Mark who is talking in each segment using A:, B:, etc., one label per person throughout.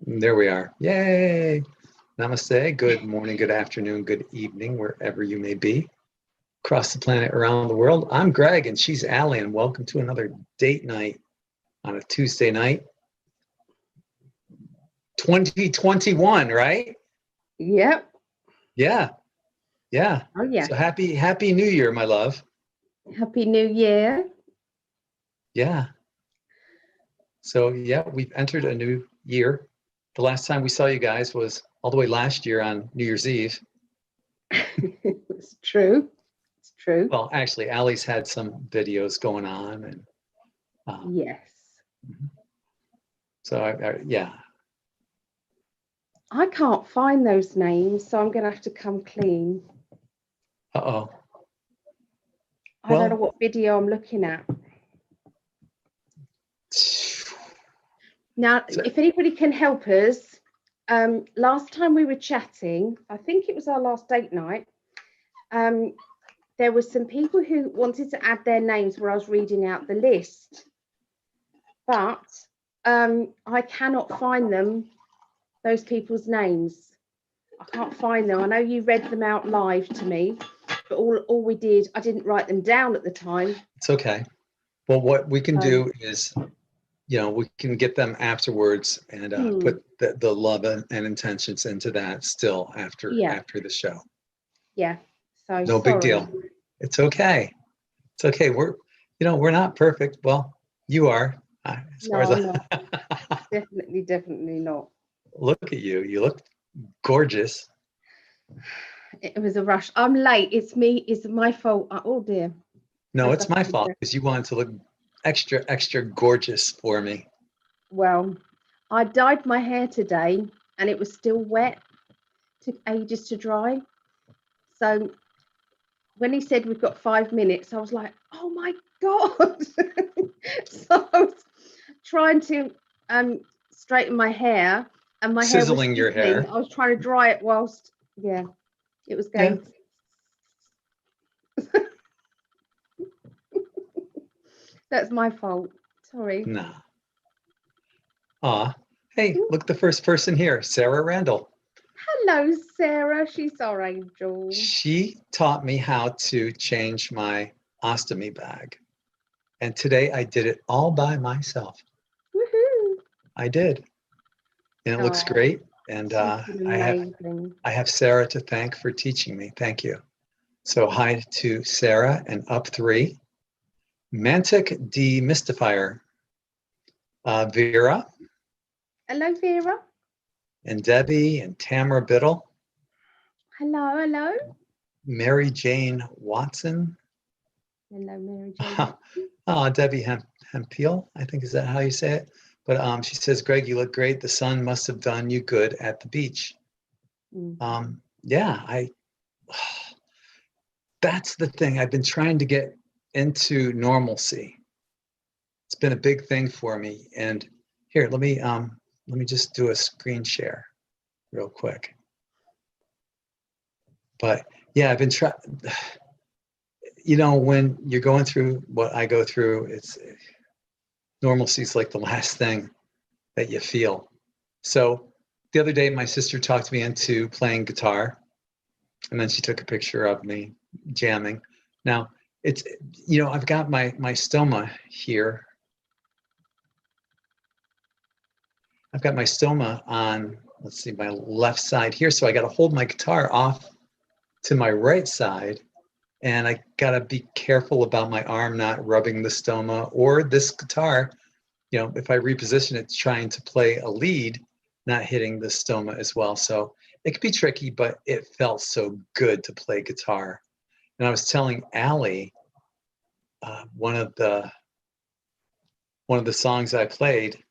A: There we are. Yay. Namaste. Good morning, good afternoon, good evening, wherever you may be. Across the planet, around the world. I'm Greg and she's Ali, and welcome to another date night on a Tuesday night. 2021, right?
B: Yep.
A: Yeah. Yeah.
B: Oh, yeah.
A: So happy New Year, my love.
B: Happy New Year.
A: Yeah. So yeah, we've entered a new year. The last time we saw you guys was all the way last year on New Year's Eve.
B: It's true. It's true.
A: Well, actually, Ali's had some videos going on, and
B: yes.
A: So yeah.
B: I can't find those names, so I'm going to have to come clean.
A: Uh-oh.
B: I don't know what video I'm looking at. Now, if anybody can help us, last time we were chatting, I think it was our last date night, there were some people who wanted to add their names where I was reading out the list, but I cannot find them, those people's names. I can't find them. I know you read them out live to me, but all we did, I didn't write them down at the time.
A: It's okay. Well, what we can do is, we can get them afterwards and put the love and intentions into that still after the show.
B: Yeah. So
A: no big deal. It's okay. It's okay. We're not perfect. Well, you are. As far as
B: definitely not.
A: Look at you. You look gorgeous.
B: It was a rush. I'm late. It's me. It's my fault. Oh dear.
A: No, it's my fault because you wanted to look extra gorgeous for me.
B: Well, I dyed my hair today and it was still wet. Took ages to dry. So when he said we've got 5 minutes, I was like, oh my God. So I was trying to straighten my hair, and my
A: sizzling
B: hair was
A: your hair.
B: I was trying to dry it whilst it was going. Yeah. That's my fault. Sorry.
A: No. Hey, look, the first person here, Sarah Randall.
B: Hello, Sarah. She's our angel.
A: She taught me how to change my ostomy bag. And today I did it all by myself.
B: Woohoo!
A: I did. And it looks great. And I have Sarah to thank for teaching me. Thank you. So hi to Sarah and up 3. Mantic Demystifier. Vera.
B: Hello, Vera.
A: And Debbie and Tamara Biddle.
B: Hello.
A: Mary Jane Watson.
B: Hello, Mary Jane.
A: Debbie Hempel, I think, is that how you say it? But she says, Greg, you look great. The sun must have done you good at the beach. That's the thing. I've been trying to get into normalcy. It's been a big thing for me. And here, let me just do a screen share real quick. But yeah, I've been trying. When you're going through what I go through, normalcy is like the last thing that you feel. So the other day, my sister talked me into playing guitar, and then she took a picture of me jamming. Now it's, I've got my stoma here. I've got my stoma on, let's see, my left side here. So I got to hold my guitar off to my right side. And I got to be careful about my arm not rubbing the stoma or this guitar. If I reposition it, trying to play a lead, not hitting the stoma as well. So it could be tricky, but it felt so good to play guitar. And I was telling Ali, one of the songs I played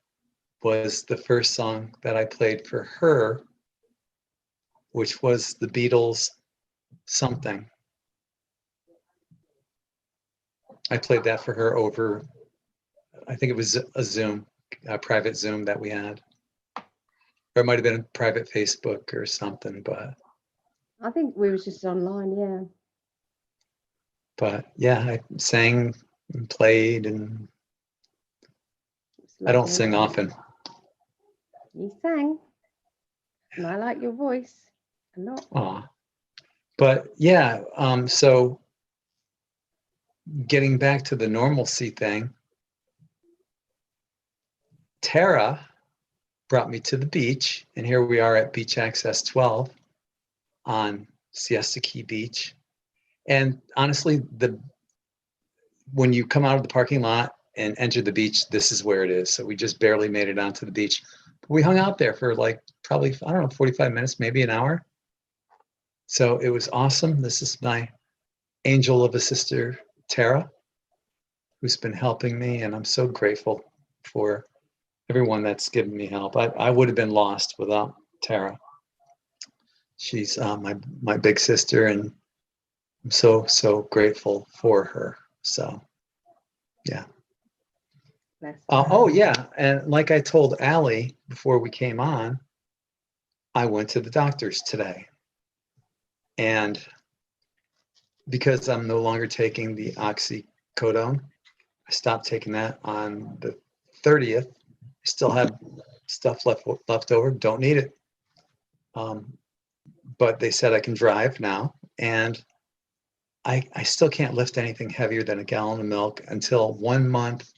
A: was the first song that I played for her, which was the Beatles' Something. I played that for her over, I think it was a private Zoom that we had. Or it might have been a private Facebook or something, but.
B: I think we were just online, yeah.
A: But yeah, I sang and played, and I don't sing often.
B: You sang, and I like your voice a lot.
A: Aw. But yeah, so getting back to the normalcy thing, Tara brought me to the beach, and here we are at Beach Access 12 on Siesta Key Beach. And honestly, when you come out of the parking lot and enter the beach, this is where it is. So we just barely made it onto the beach. But we hung out there for like probably, I don't know, 45 minutes, maybe an hour. So it was awesome. This is my angel of a sister, Tara, who's been helping me, and I'm so grateful for everyone that's given me help. I would have been lost without Tara. She's my big sister, and I'm so grateful for her. So, yeah. Oh yeah, and like I told Ali before we came on, I went to the doctor's today, and because I'm no longer taking the oxycodone, I stopped taking that on the 30th. I still have stuff left over. Don't need it. But they said I can drive now, and I still can't lift anything heavier than a gallon of milk until 1 month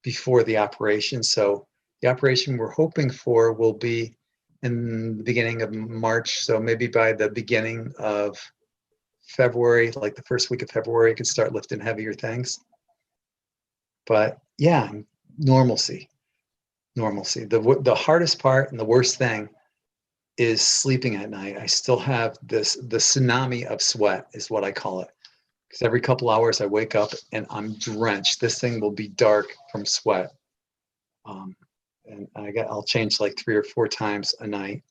A: before the operation. So the operation we're hoping for will be in the beginning of March. So maybe by the beginning of February, like the first week of February, I could start lifting heavier things. But yeah, normalcy. The hardest part and the worst thing is sleeping at night. I still have the tsunami of sweat is what I call it. Because every couple hours I wake up and I'm drenched. This thing will be dark from sweat. And I'll change like 3 or 4 times a night.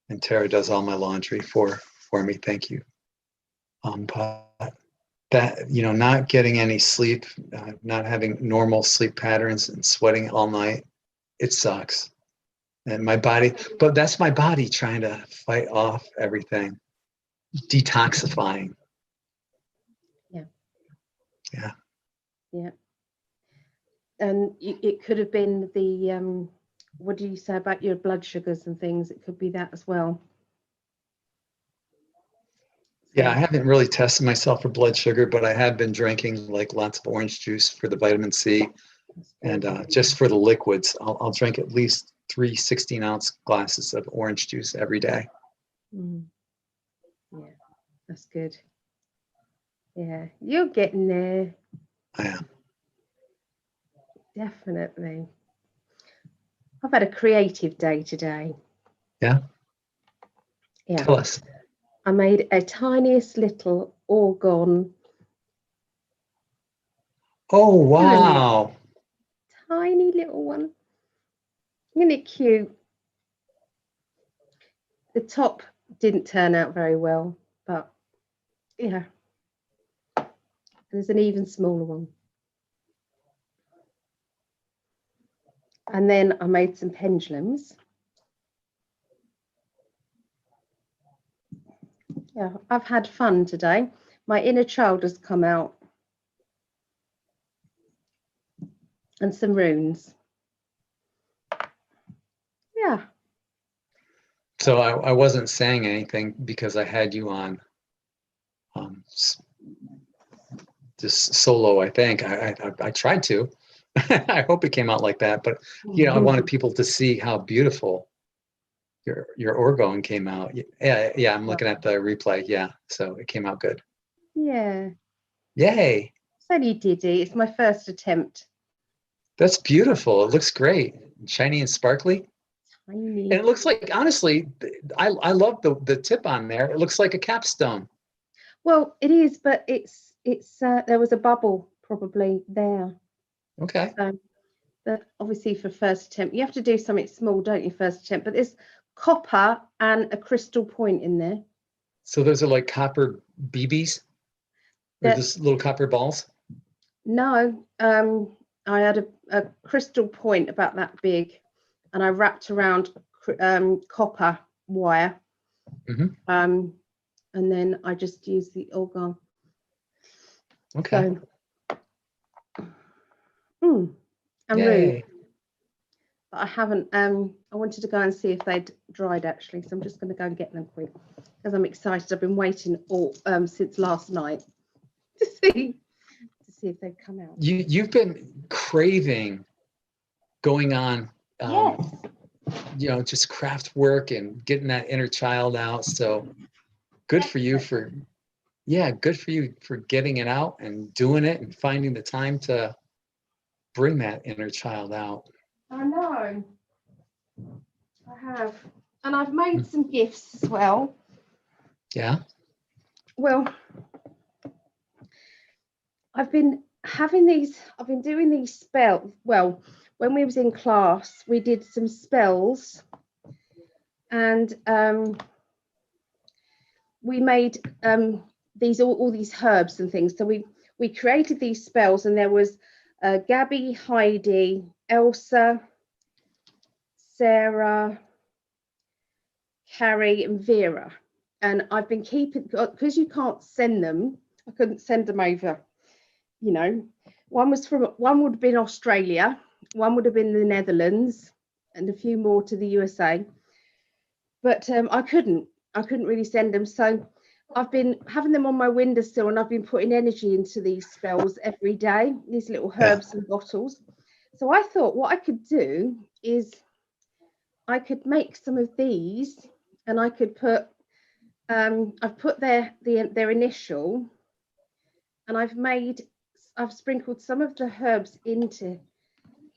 A: And Tara does all my laundry for me. Thank you. But that, not getting any sleep, not having normal sleep patterns and sweating all night, it sucks. And my body, but that's my body trying to fight off everything, detoxifying.
B: Yeah. And it could have been the, what do you say about your blood sugars and things? It could be that as well.
A: Yeah, I haven't really tested myself for blood sugar, but I have been drinking like lots of orange juice for the vitamin C, and just for the liquids, I'll drink at least 3 16-ounce glasses of orange juice every day.
B: Yeah, that's good. Yeah, you're getting there.
A: I am.
B: Definitely. I've had a creative day today.
A: Yeah?
B: Yeah.
A: Tell us.
B: I made a tiniest little organ.
A: Oh, wow.
B: Tiny little one. Isn't it cute? The top didn't turn out very well, but yeah. There's an even smaller one. And then I made some pendulums. Yeah, I've had fun today. My inner child has come out. And some runes. Yeah.
A: So I wasn't saying anything because I had you on just solo, I think. I tried to. I hope it came out like that, but I wanted people to see how beautiful your orgone came out. Yeah, I'm looking at the replay. Yeah, so it came out good.
B: Yeah.
A: Yay.
B: So you did it. It's my first attempt.
A: That's beautiful. It looks great. Shiny and sparkly.
B: Tiny.
A: And it looks like, honestly, I love the tip on there. It looks like a capstone.
B: Well, it is, but it's there was a bubble probably there.
A: Okay.
B: But obviously for first attempt, you have to do something small, don't you, first attempt? But there's copper and a crystal point in there.
A: So those are like copper BBs? Or just little copper balls?
B: No, I had a crystal point about that big, and I wrapped around copper wire. And then I just used the organ.
A: Okay.
B: So, and
A: Yay.
B: But I haven't. I wanted to go and see if they'd dried actually, so I'm just going to go and get them quick because I'm excited. I've been waiting all since last night to see if they've come out.
A: You've been craving going on,
B: Yes.
A: you know, just craft work and getting that inner child out. So good for you for, yeah, good for you for getting it out and doing it and finding the time to bring that inner child out.
B: I know. I have. And I've made some gifts as well.
A: Yeah.
B: Well, I've been doing these spells. Well, when we was in class, we did some spells and we made these all these herbs and things. So we created these spells, and there was Gabby, Heidi, Elsa, Sarah, Carrie, and Vera. And I've been keeping, because you can't send them, I couldn't send them over, you know. One would have been Australia, one would have been the Netherlands, and a few more to the USA. But I couldn't really send them. So I've been having them on my windowsill, and I've been putting energy into these spells every day, these little herbs and bottles. So I thought what I could do is I could make some of these, and I could put, I've put their initial, and I've sprinkled some of the herbs into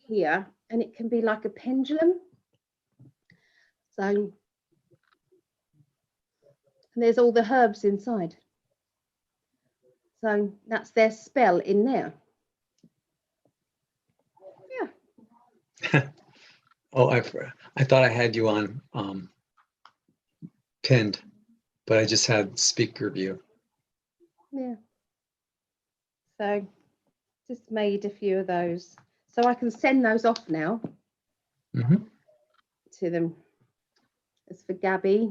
B: here, and it can be like a pendulum. So, and there's all the herbs inside. So that's their spell in there. Yeah.
A: Oh, I thought I had you on pinned, but I just had speaker view.
B: Yeah. So just made a few of those. So I can send those off now to them. It's for Gabby's,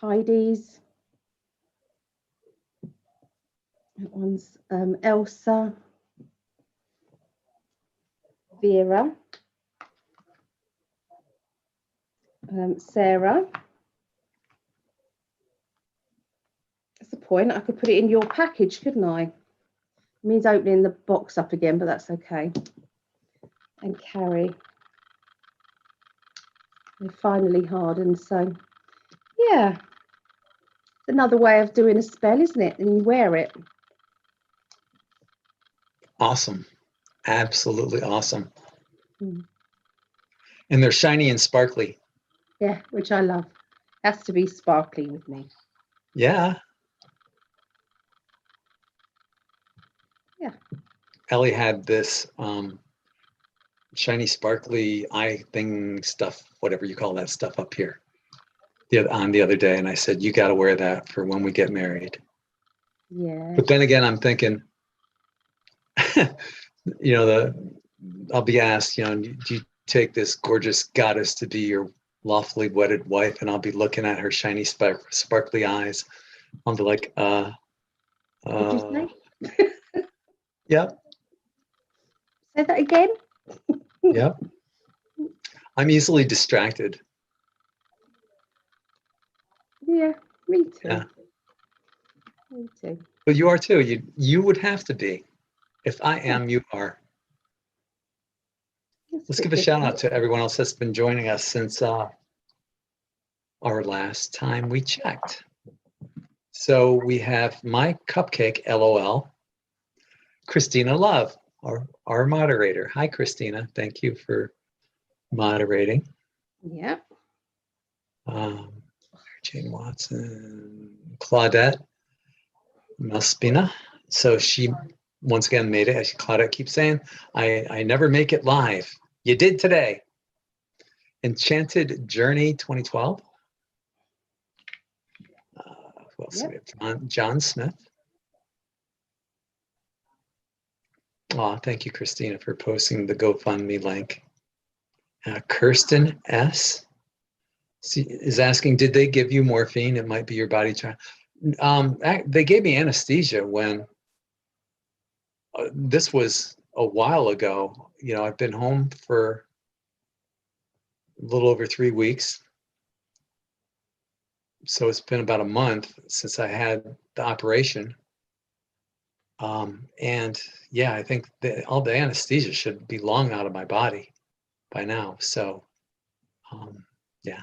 B: Heidi's. That one's Elsa, Vera, Sarah. That's the point. I could put it in your package, couldn't I? It means opening the box up again, but that's okay. And Carrie. They finally hardened, so yeah. It's another way of doing a spell, isn't it? And you wear it.
A: Awesome. Absolutely awesome.
B: Mm.
A: And they're shiny and sparkly.
B: Yeah, which I love. Has to be sparkly with me.
A: Yeah.
B: Yeah.
A: Ellie had this shiny, sparkly eye thing stuff, whatever you call that stuff up here the other day. And I said, you got to wear that for when we get married.
B: Yeah.
A: But then again, I'm thinking, you know, I'll be asked, you know, do you take this gorgeous goddess to be your lawfully wedded wife? And I'll be looking at her shiny, sparkly eyes. I'll be like,
B: What'd you say?
A: Yep.
B: Say that again.
A: Yep. I'm easily distracted.
B: Yeah, me too.
A: Yeah.
B: Me too.
A: But you are too. You would have to be. If I am, you are. Let's give a shout out to everyone else that's been joining us since our last time we checked. So we have My Cupcake, LOL. Christina Love, our moderator. Hi, Christina. Thank you for moderating.
B: Yeah.
A: Jane Watson, Claudette Malspina. So she once again made it, as Claudette keeps saying, I never make it live. You did today. Enchanted Journey 2012. Who else do we have? John Smith. Oh, thank you, Christina, for posting the GoFundMe link. Kirsten S. is asking, did they give you morphine? It might be your body trying. They gave me anesthesia when this was a while ago. I've been home for a little over 3 weeks. So it's been about a month since I had the operation. And yeah, I think that all the anesthesia should be long out of my body by now. So, yeah.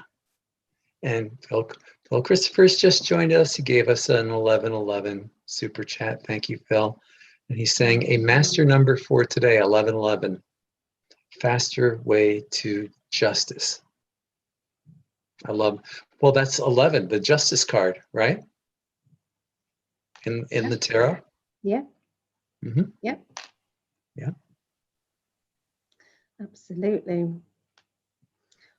A: And Phil Christopher's just joined us. He gave us an 1111 super chat. Thank you, Phil. And he's saying a master number for today, 1111, faster way to justice. Well, that's 11, the justice card, right? In the tarot?
B: Yeah.
A: Mm-hmm.
B: Yep.
A: Yeah.
B: Absolutely.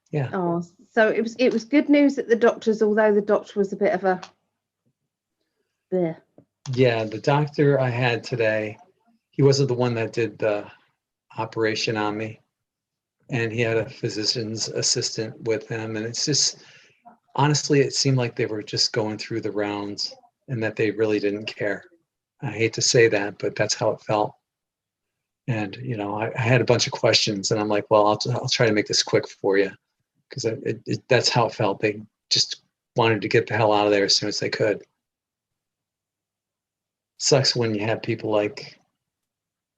A: Yeah.
B: Oh, so it was good news at the doctor's, although the doctor was a bit of a bleh.
A: Yeah, the doctor I had today, he wasn't the one that did the operation on me. And he had a physician's assistant with him. And it's just, honestly, it seemed like they were just going through the rounds and that they really didn't care. I hate to say that, but that's how it felt. And, I had a bunch of questions and I'm like, well, I'll try to make this quick for you. Because that's how it felt. They just wanted to get the hell out of there as soon as they could. Sucks when you have people like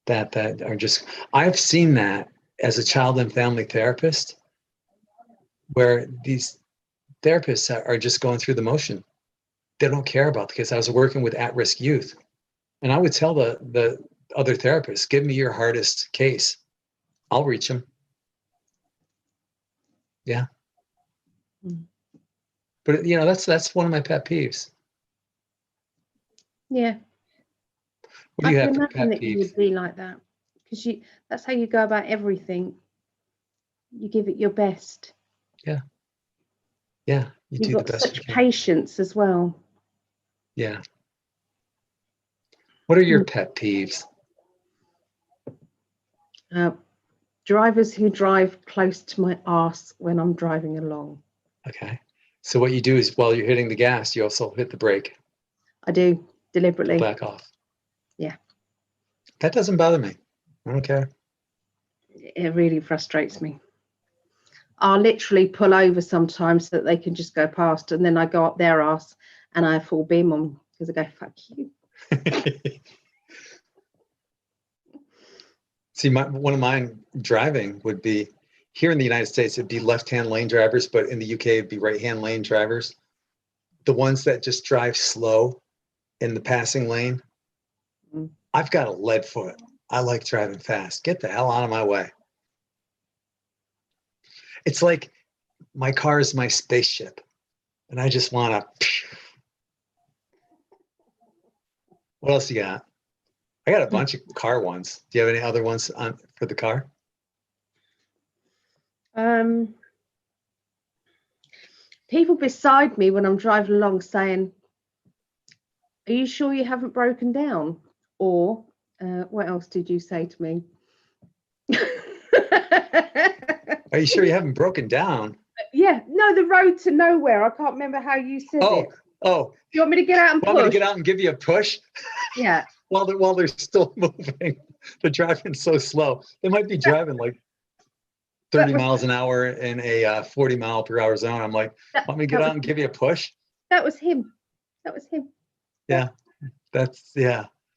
A: that are just, I've seen that as a child and family therapist, where these therapists are just going through the motion. They don't care about the kids. I was working with at-risk youth, and I would tell the other therapists, give me your hardest case. I'll reach them. Yeah. But that's one of my pet peeves.
B: Yeah.
A: What do you
B: I
A: have
B: can
A: for
B: imagine
A: pet
B: that you
A: peeves?
B: would be like that, because that's how you go about everything. You give it your best.
A: Yeah. Yeah. You
B: You've
A: do the
B: got
A: best you
B: such
A: can.
B: patience as well.
A: Yeah. What are your pet peeves?
B: Drivers who drive close to my arse when I'm driving along.
A: Okay. So what you do is while you're hitting the gas, you also hit the brake.
B: I do, deliberately.
A: Back off.
B: Yeah.
A: That doesn't bother me. I don't care.
B: It really frustrates me. I'll literally pull over sometimes so that they can just go past, and then I go up their arse and I full beam on because I go, fuck you.
A: See, one of mine driving would be, here in the United States, it'd be left-hand lane drivers, but in the UK, it'd be right-hand lane drivers. The ones that just drive slow in the passing lane. Mm. I've got a lead foot. I like driving fast. Get the hell out of my way. It's like my car is my spaceship, and I just want to. What else you got? I got a bunch of car ones. Do you have any other ones for the car?
B: People beside me when I'm driving along saying, "Are you sure you haven't broken down?" Or, what else did you say to me?
A: Are you sure you haven't broken down?
B: Yeah, no, the road to nowhere. I can't remember how you said it.
A: Oh.
B: Do you want me to get out and push?
A: Want me to get out and give you a push?
B: Yeah.
A: While they're still moving, they're driving so slow. They might be driving like 30 miles an hour in a 40-mile-per-hour zone. I'm like, want me to get out and give you a push?
B: That was him.
A: Yeah,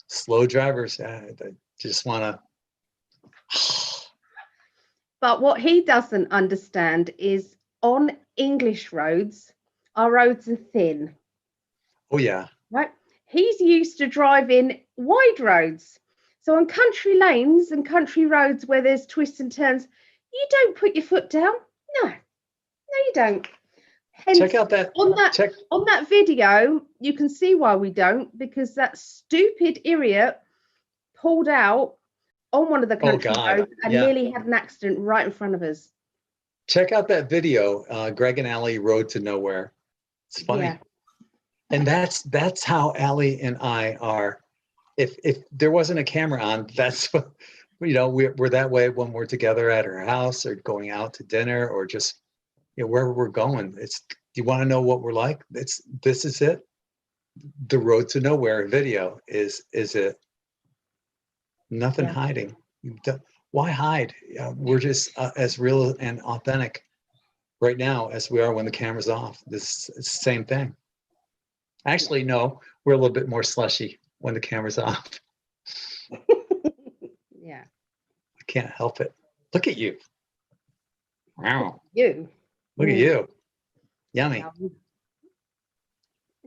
A: slow drivers. They just want to.
B: But what he doesn't understand is on English roads, our roads are thin.
A: Oh, yeah.
B: Right? He's used to driving wide roads. So on country lanes and country roads where there's twists and turns, you don't put your foot down. No, you don't. Hence,
A: check out that
B: on that video, you can see why we don't, because that stupid idiot pulled out on one of the country roads and nearly had an accident right in front of us.
A: Check out that video, Greg and Ali Road to Nowhere. It's funny. Yeah. And that's how Ali and I are. If there wasn't a camera on, that's what, we're that way when we're together at her house or going out to dinner or just wherever we're going. You want to know what we're like? This is it. The Road to Nowhere video is it. Nothing hiding. Why hide? We're just as real and authentic right now as we are when the camera's off. It's the same thing. Actually, no, we're a little bit more slushy when the camera's off.
B: Yeah.
A: I can't help it. Look at you. Wow.
B: You.
A: Look at you. Yummy.
B: Yum.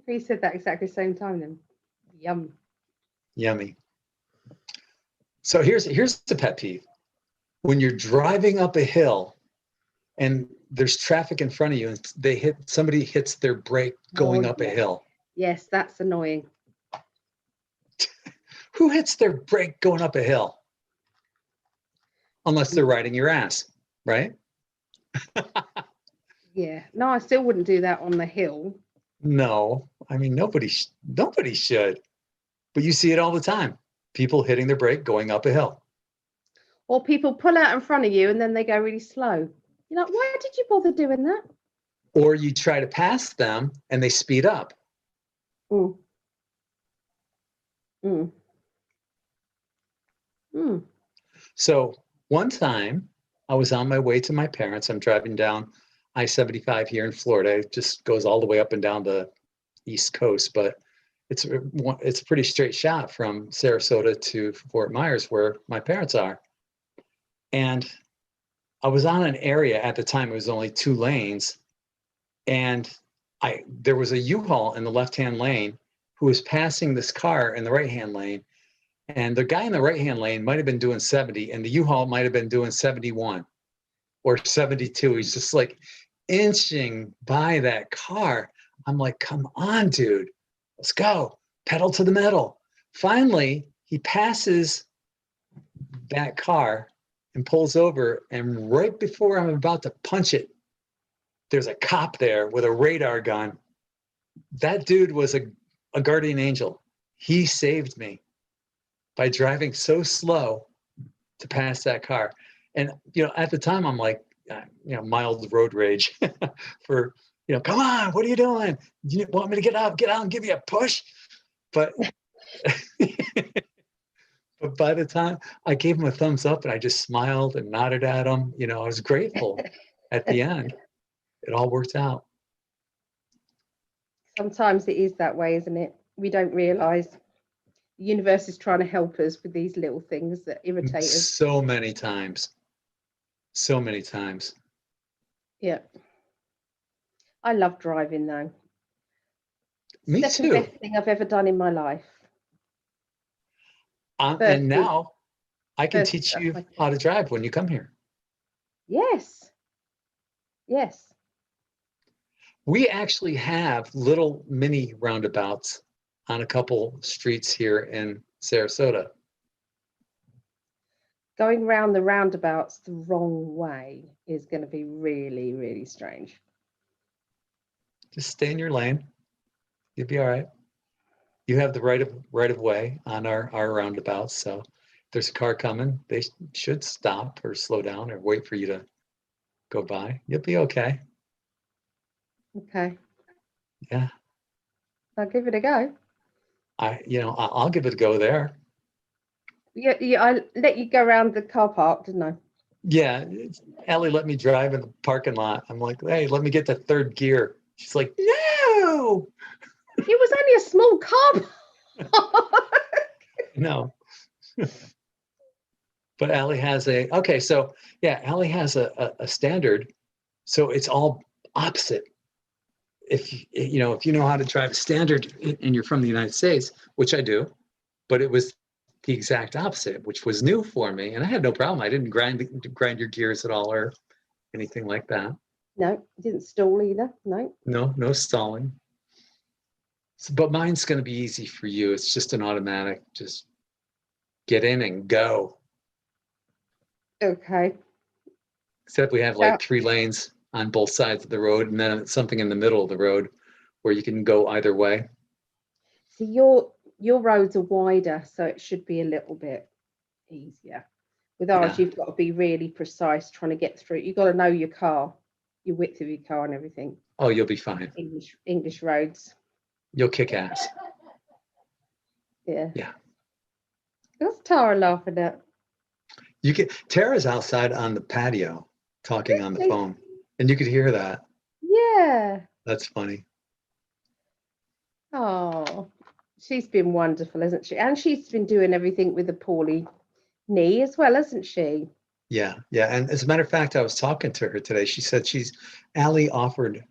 B: We said that exactly the same time then. Yum.
A: Yummy. So here's the pet peeve. When you're driving up a hill and there's traffic in front of you and somebody hits their brake going up a hill.
B: Yes, that's annoying.
A: Who hits their brake going up a hill? Unless they're riding your ass, right?
B: Yeah. No, I still wouldn't do that on the hill.
A: No, I mean, nobody should. But you see it all the time. People hitting their brake going up a hill.
B: Or people pull out in front of you and then they go really slow. You're like, why did you bother doing that?
A: Or you try to pass them and they speed up.
B: Mm. Mm. Mm.
A: So one time I was on my way to my parents. I'm driving down I-75 here in Florida. It just goes all the way up and down the East Coast, but it's a pretty straight shot from Sarasota to Fort Myers where my parents are. And I was on an area at the time, it was only 2 lanes. And there was a U-Haul in the left-hand lane who was passing this car in the right-hand lane. And the guy in the right-hand lane might have been doing 70 and the U-Haul might have been doing 71 or 72. He's just like inching by that car. I'm like, come on, dude, let's go, pedal to the metal. Finally, he passes that car and pulls over. And right before I'm about to punch it, there's a cop there with a radar gun. That dude was a guardian angel. He saved me by driving so slow to pass that car. And, at the time I'm like, mild road rage for, come on, what are you doing? You want me to get out and give you a push? But, but by the time I gave him a thumbs up and I just smiled and nodded at him, I was grateful at the end. It all worked out.
B: Sometimes it is that way, isn't it? We don't realize the universe is trying to help us with these little things that irritate us.
A: So many times.
B: Yeah. I love driving though.
A: Me
B: Second
A: too.
B: best thing I've ever done in my life.
A: And now I can teach you how to drive when you come here.
B: Yes. Yes.
A: We actually have little mini roundabouts on a couple streets here in Sarasota.
B: Going round the roundabouts the wrong way is going to be really, really strange.
A: Just stay in your lane. You'll be all right. You have the right of way on our roundabouts. So if there's a car coming, they should stop or slow down or wait for you to go by. You'll be okay.
B: Okay.
A: Yeah.
B: I'll give it a go.
A: I'll give it a go there.
B: Yeah, I let you go around the car park, didn't I?
A: Yeah, Ellie let me drive in the parking lot. I'm like, hey, let me get the 3rd gear. She's like, no.
B: It was only a small car park.
A: No. But Allie has Allie has a standard. So it's all opposite. If you know how to drive a standard and you're from the United States, which I do, but it was the exact opposite, which was new for me. And I had no problem. I didn't grind your gears at all or anything like that.
B: No, didn't stall either.
A: No stalling. So, but mine's going to be easy for you. It's just an automatic. Just get in and go.
B: Okay.
A: Except we have like 3 lanes on both sides of the road, and then something in the middle of the road where you can go either way.
B: So your roads are wider, so it should be a little bit easier. With ours, you've got to be really precise trying to get through. You've got to know your car, your width of your car and everything.
A: Oh, you'll be fine.
B: English roads.
A: You'll kick ass.
B: Yeah.
A: Yeah.
B: What's Tara laughing at?
A: Tara's outside on the patio talking on the phone, and you could hear that.
B: Yeah.
A: That's funny.
B: Oh, she's been wonderful, hasn't she? And she's been doing everything with the poorly knee as well, hasn't she?
A: Yeah, yeah. And as a matter of fact, I was talking to her today. She said Ali offered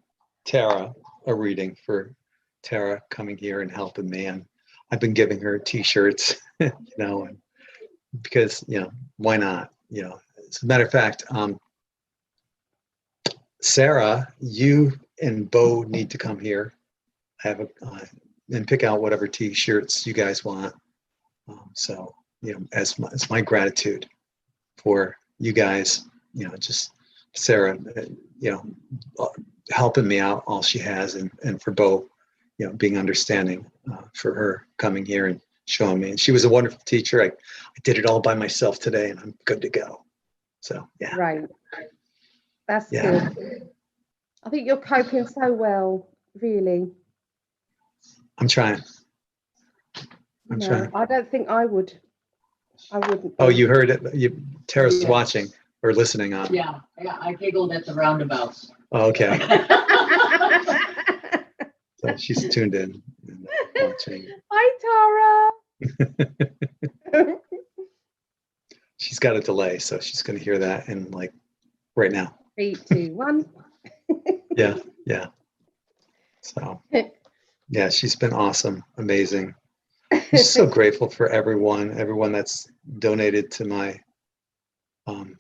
A: Tara a reading for Tara coming here and helping me. And I've been giving her t-shirts, and because, why not? As a matter of fact, Sarah, you and Bo need to come here. And pick out whatever t-shirts you guys want. So, as my gratitude for you guys, just Sarah, helping me out all she has, and for Bo, being understanding for her coming here and showing me. And she was a wonderful teacher. I did it all by myself today, and I'm good to go. So, yeah.
B: Right. That's good. I think you're coping so well, really.
A: I'm trying.
B: I don't think I would. I wouldn't.
A: Oh, you heard it. Tara's watching or listening on.
C: Yeah, I giggled at the roundabouts.
A: Oh, okay. So she's tuned in and watching.
B: Hi, Tara.
A: She's got a delay, so she's going to hear that in right now.
B: 3, 2, 1.
A: Yeah. So, yeah, she's been awesome, amazing. I'm so grateful for everyone that's donated to my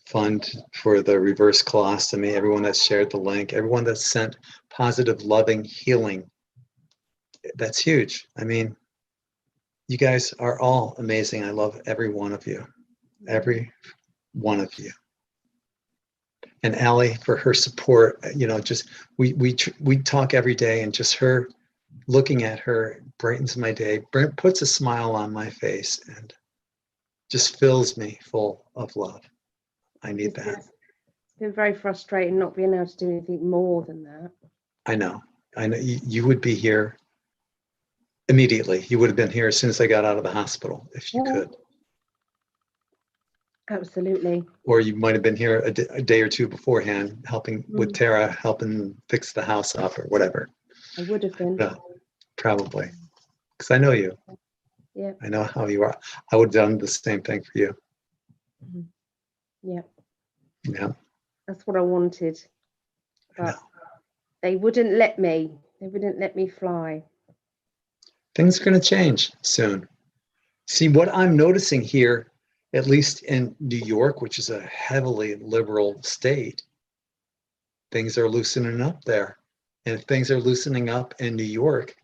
A: fund for the reverse colostomy, everyone that shared the link, everyone that sent positive, loving, healing. That's huge. I mean, you guys are all amazing. I love every one of you. Every one of you. And Ali, for her support, just we talk every day, and just her looking at her brightens my day, puts a smile on my face, and just fills me full of love. I need that.
B: It's been very frustrating not being able to do anything more than that.
A: I know. You would be here immediately. You would have been here as soon as I got out of the hospital, if you could.
B: Absolutely.
A: Or you might have been here a day or two beforehand, helping with Tara, helping fix the house up or whatever.
B: I would have been.
A: Yeah, probably. Because I know you.
B: Yeah.
A: I know how you are. I would have done the same thing for you.
B: Yeah.
A: Yeah.
B: That's what I wanted. But they wouldn't let me. They wouldn't let me fly.
A: Things are going to change soon. See, what I'm noticing here, at least in New York, which is a heavily liberal state, things are loosening up there. And if things are loosening up in New York,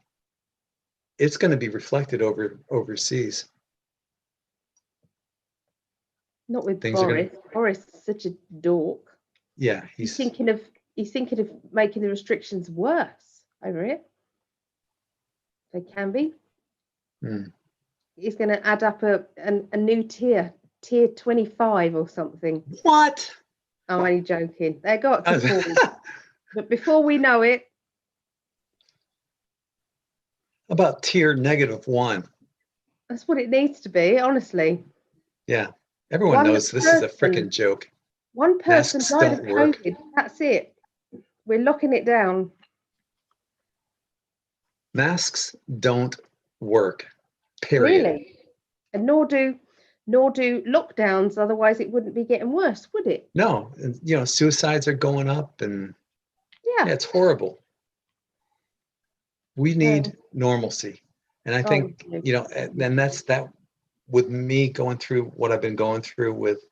A: it's going to be reflected overseas.
B: Not with Boris. Boris is such a dork.
A: Yeah,
B: he's thinking of making the restrictions worse over it. They can be. He's going to add up a new tier 25 or something.
A: What?
B: I'm only joking. They got to fall. But before we know it.
A: About tier -1.
B: That's what it needs to be, honestly.
A: Yeah. Everyone knows this is a freaking joke.
B: One person died of COVID. That's it. We're locking it down.
A: Masks don't work. Period.
B: Really? And nor do lockdowns, otherwise it wouldn't be getting worse, would it?
A: No. And, suicides are going up, and
B: yeah,
A: it's horrible. We need normalcy. And I think, and that's that with me going through what I've been going through with,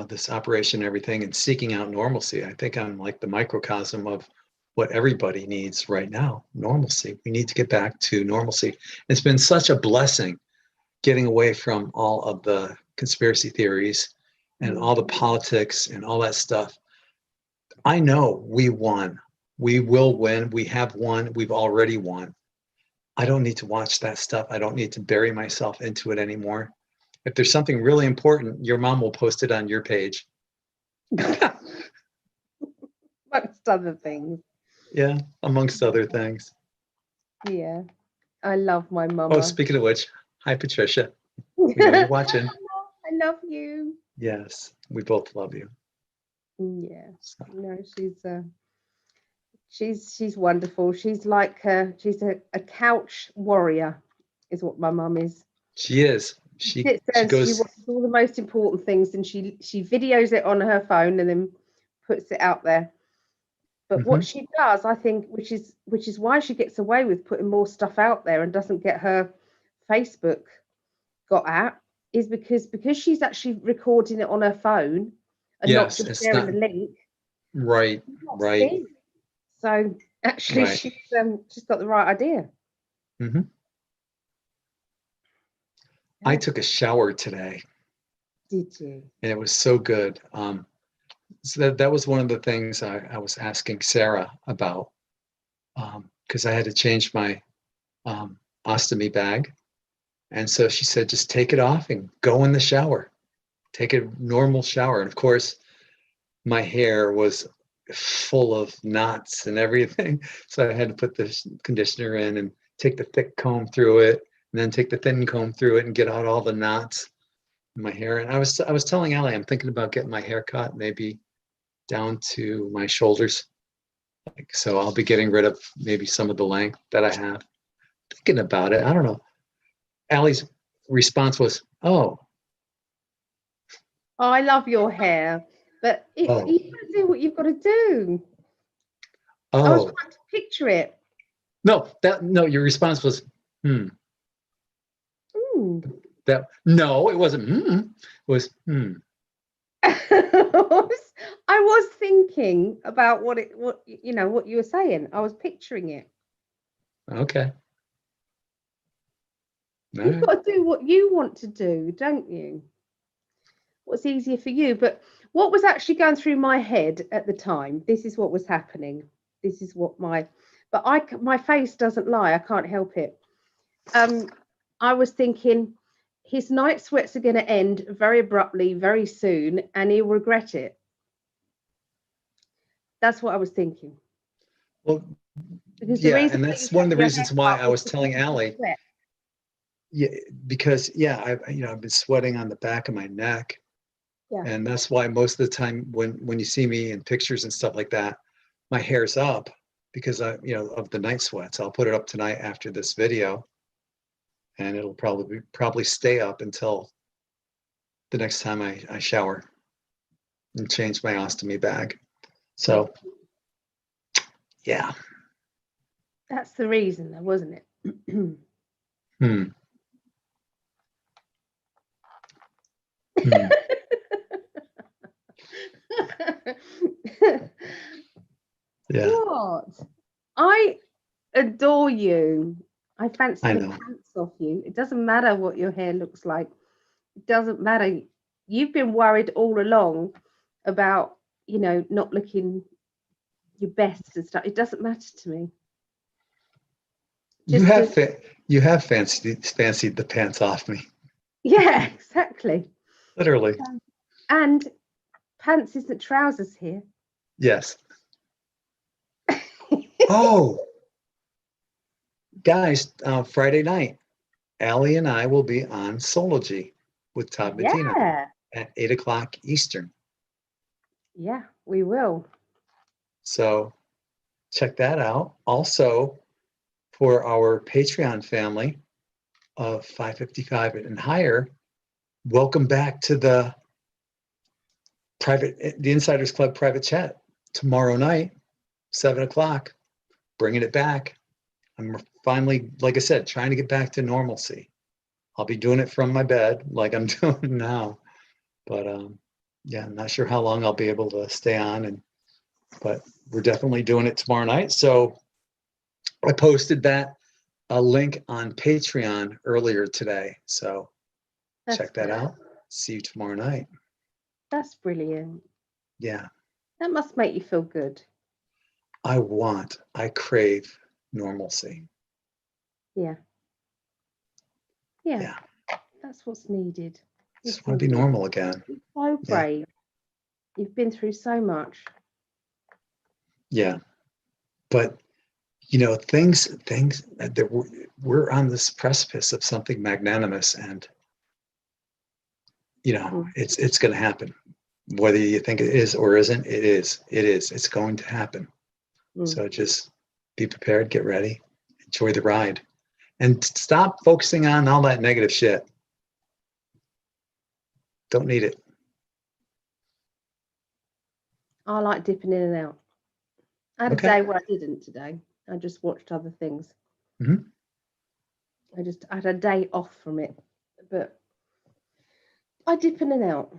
A: this operation and everything, and seeking out normalcy. I think I'm like the microcosm of what everybody needs right now, normalcy. We need to get back to normalcy. It's been such a blessing getting away from all of the conspiracy theories and all the politics and all that stuff. I know we won. We will win. We have won. We've already won. I don't need to watch that stuff. I don't need to bury myself into it anymore. If there's something really important, your mom will post it on your page.
B: Amongst other things.
A: Yeah, amongst other things.
B: Yeah, I love my mama.
A: Oh, speaking of which, hi, Patricia. We know you're watching.
B: I love you.
A: Yes, we both love you.
B: Yeah.
A: So,
B: No, she's wonderful. She's like she's a couch warrior, is what my mum is.
A: she is.
B: She
A: She
B: sits there and she
A: goes.
B: watches all the most important things, and she videos it on her phone and then puts it out there. But what she does, I think, which is why she gets away with putting more stuff out there and doesn't get her Facebook got at, is because she's actually recording it on her phone and not
A: Yes,
B: just
A: it's
B: sharing
A: not
B: the link.
A: right.
B: Not
A: Right.
B: seen. So actually,
A: Right.
B: she's got the right idea.
A: Mm-hmm. I took a shower today.
B: Did you?
A: And it was so good. So that was one of the things I was asking Sarah about, because I had to change my ostomy bag. And so she said, just take it off and go in the shower. Take a normal shower. And of course, my hair was full of knots and everything. So I had to put the conditioner in and take the thick comb through it, and then take the thin comb through it and get out all the knots in my hair. And I was telling Ali, I'm thinking about getting my hair cut maybe down to my shoulders. So I'll be getting rid of maybe some of the length that I have. Thinking about it, I don't know. Ali's response was, "Oh,
B: I love your hair, but you got to do what you've got to do." I was
A: oh,
B: trying to picture it.
A: no, your response was,
B: Mm.
A: no, it wasn't, it was,
B: I was thinking about what you were saying. I was picturing it.
A: Okay. All
B: You've
A: right.
B: got to do what you want to do, don't you? What's easier for you? But what was actually going through my head at the time, this is what was happening. This is what my face doesn't lie. I can't help it. I was thinking his night sweats are going to end very abruptly, very soon, and he'll regret it. That's what I was thinking.
A: Well,
B: Because
A: yeah, and that's one of the reasons why I was telling Ali.
B: Sweat.
A: Yeah, because I've been sweating on the back of my neck.
B: Yeah.
A: And that's why most of the time when you see me in pictures and stuff like that, my hair's up because of the night sweats. I'll put it up tonight after this video, and it'll probably stay up until the next time I shower and change my ostomy bag. So yeah.
B: That's the reason, though, wasn't it?
A: Yeah.
B: What? I adore you. I fancy
A: I
B: the
A: know.
B: pants off you. It doesn't matter what your hair looks like. It doesn't matter. You've been worried all along about, not looking your best and stuff. It doesn't matter to me.
A: You have fancied the pants off me.
B: Yeah, exactly.
A: Literally.
B: And pants isn't trousers here.
A: Yes. Oh, guys, Friday night, Ali and I will be on Sology with Todd Medina at 8:00 Eastern.
B: Yeah, we will.
A: So check that out. Also, for our Patreon family of 555 and higher, welcome back to the Insiders Club private chat tomorrow night, 7:00. Bringing it back. I'm finally, like I said, trying to get back to normalcy. I'll be doing it from my bed like I'm doing now. But I'm not sure how long I'll be able to stay on, but we're definitely doing it tomorrow night. So I posted a link on Patreon earlier today. So check that out. See you tomorrow night.
B: That's brilliant.
A: Yeah.
B: That must make you feel good.
A: I crave normalcy.
B: Yeah. That's what's needed.
A: Just want to be normal again.
B: You're so brave. You've been through so much.
A: Yeah. But things that we're on this precipice of something magnanimous, and it's going to happen. Whether you think it is or isn't, it is. It's going to happen. So just be prepared, get ready, enjoy the ride, and stop focusing on all that negative shit. Don't need it.
B: I like dipping in and out. I had a day where I didn't today. I just watched other things. I had a day off from it, but I dip in and out.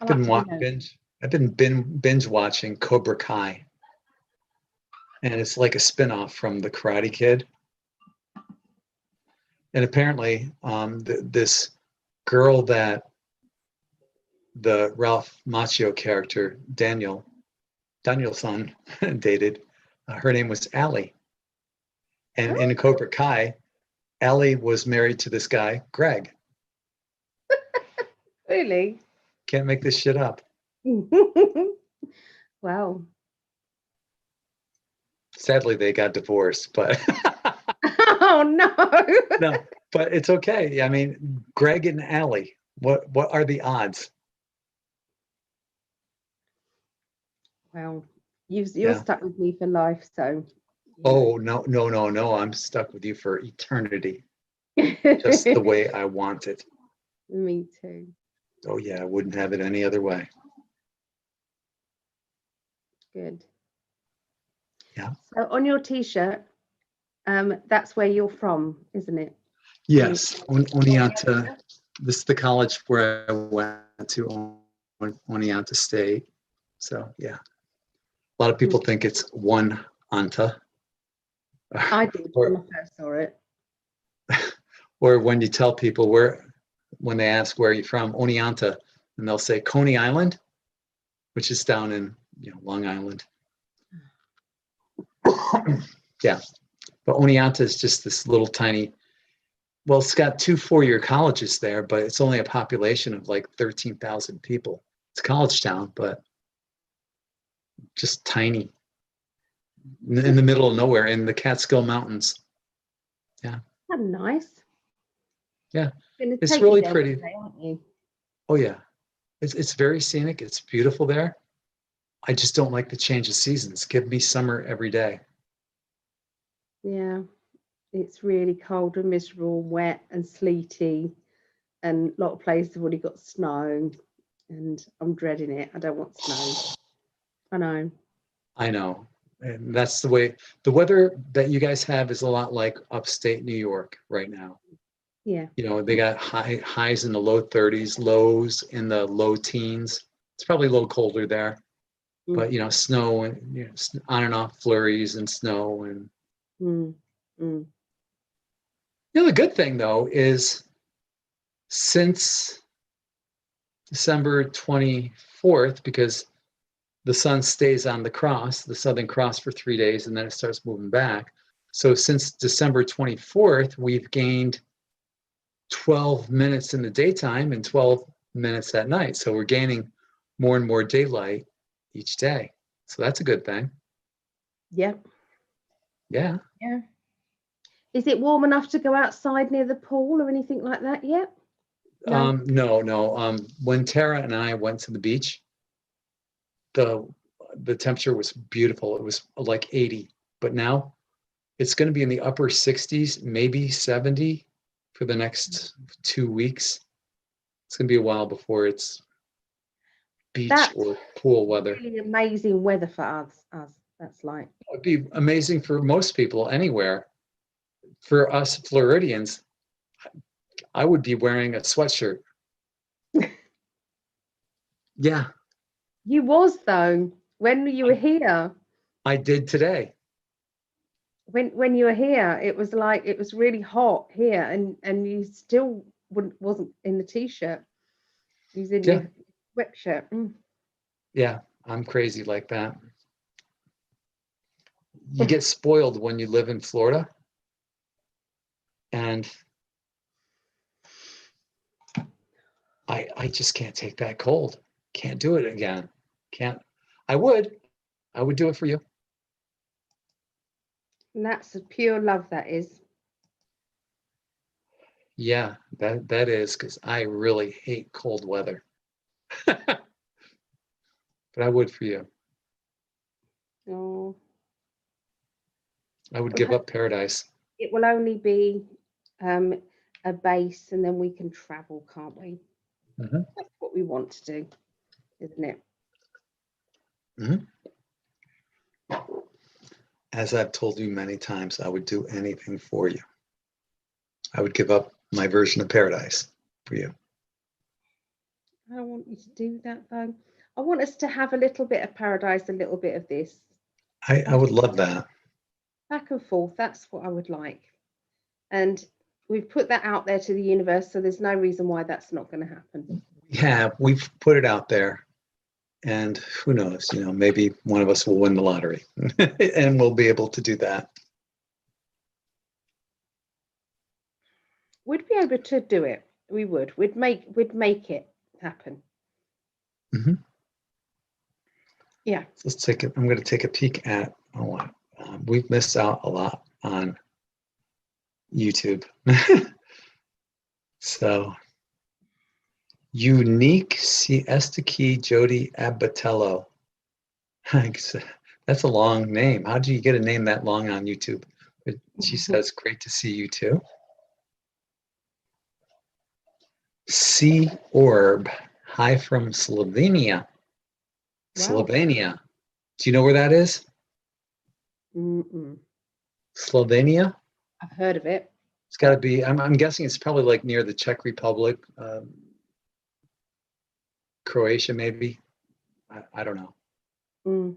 A: I've been binge watching Cobra Kai, and it's like a spinoff from The Karate Kid. And apparently, this girl that the Ralph Macchio character Danielson dated, her name was Ali. And in Cobra Kai, Ali was married to this guy, Greg.
B: Really?
A: Can't make this shit up.
B: Wow.
A: Sadly, they got divorced, but
B: oh no.
A: no, but it's okay. I mean, Greg and Ali, what are the odds?
B: Well, you're stuck with me for life, so.
A: Oh no, I'm stuck with you for eternity. Just the way I want it.
B: Me too.
A: Oh yeah, I wouldn't have it any other way.
B: Good.
A: Yeah.
B: So on your t-shirt, that's where you're from, isn't it?
A: Yes, Oneonta. This is the college where I went to, Oneonta State. So yeah, a lot of people think it's one Anta.
B: I did when I first saw it.
A: Or when you tell people when they ask where you're from, Oneonta, and they'll say Coney Island, which is down in Long Island. Yeah, but Oneonta is just this little tiny. Well, it's got 2 4-year colleges there, but it's only a population of like 13,000 people. It's a college town, but just tiny, in the middle of nowhere, in the Catskill Mountains. Yeah.
B: That's nice.
A: Yeah, it's really pretty.
B: Today, aren't you?
A: Oh yeah, it's very scenic. It's beautiful there. I just don't like the change of seasons. Give me summer every day.
B: Yeah, it's really cold and miserable, wet and sleety, and a lot of places have already got snow, and I'm dreading it. I don't want snow. I know.
A: And that's the way. The weather that you guys have is a lot like upstate New York right now.
B: Yeah.
A: They got highs in the low 30s, lows in the low teens. It's probably a little colder there, but snow and on and off flurries and snow and. The good thing though is since December 24th, because the sun stays on the Southern Cross for 3 days, and then it starts moving back. So since December 24th, we've gained 12 minutes in the daytime and 12 minutes at night. So we're gaining more and more daylight each day. So that's a good thing.
B: Yep.
A: Yeah.
B: Yeah. Is it warm enough to go outside near the pool or anything like that yet?
A: No. When Tara and I went to the beach, the temperature was beautiful. It was like 80, but now it's going to be in the upper 60s, maybe 70 for the next 2 weeks. It's going to be a while before it's beach or pool weather.
B: Really amazing weather for us. That's like.
A: It'd be amazing for most people anywhere. For us Floridians, I would be wearing a sweatshirt. Yeah.
B: You was though when you were here.
A: I did today.
B: When you were here, it was really hot here, and you still wasn't in the t-shirt. You was in your sweatshirt.
A: Yeah, I'm crazy like that. You get spoiled when you live in Florida, and I just can't take that cold. Can't do it again. Can't. I would do it for you.
B: And that's a pure love, that is.
A: Yeah, that is, because I really hate cold weather. But I would for you.
B: Oh,
A: I would give up paradise.
B: it will only be a base, and then we can travel, can't we?
A: Mhm.
B: That's what we want to do, isn't it?
A: Mhm. As I've told you many times, I would do anything for you. I would give up my version of paradise for you.
B: I don't want you to do that, though. I want us to have a little bit of paradise, a little bit of this.
A: I would love that.
B: Back and forth, that's what I would like. And we've put that out there to the universe, so there's no reason why that's not going to happen.
A: Yeah, we've put it out there. And who knows, maybe one of us will win the lottery and we'll be able to do that.
B: We'd be able to do it. We would. We'd make it happen.
A: Mhm.
B: Yeah.
A: So I'm going to take a peek at, we've missed out a lot on YouTube. So, Unique Siesta Key Jody Abatello. That's a long name. How do you get a name that long on YouTube? But she says, great to see you too. Sea Orb. Hi from Slovenia.
B: Wow.
A: Slovenia. Do you know where that is?
B: Mm-mm.
A: Slovenia?
B: I've heard of it.
A: It's got to be, I'm guessing it's probably like near the Czech Republic, Croatia maybe. I don't know.
B: Mm.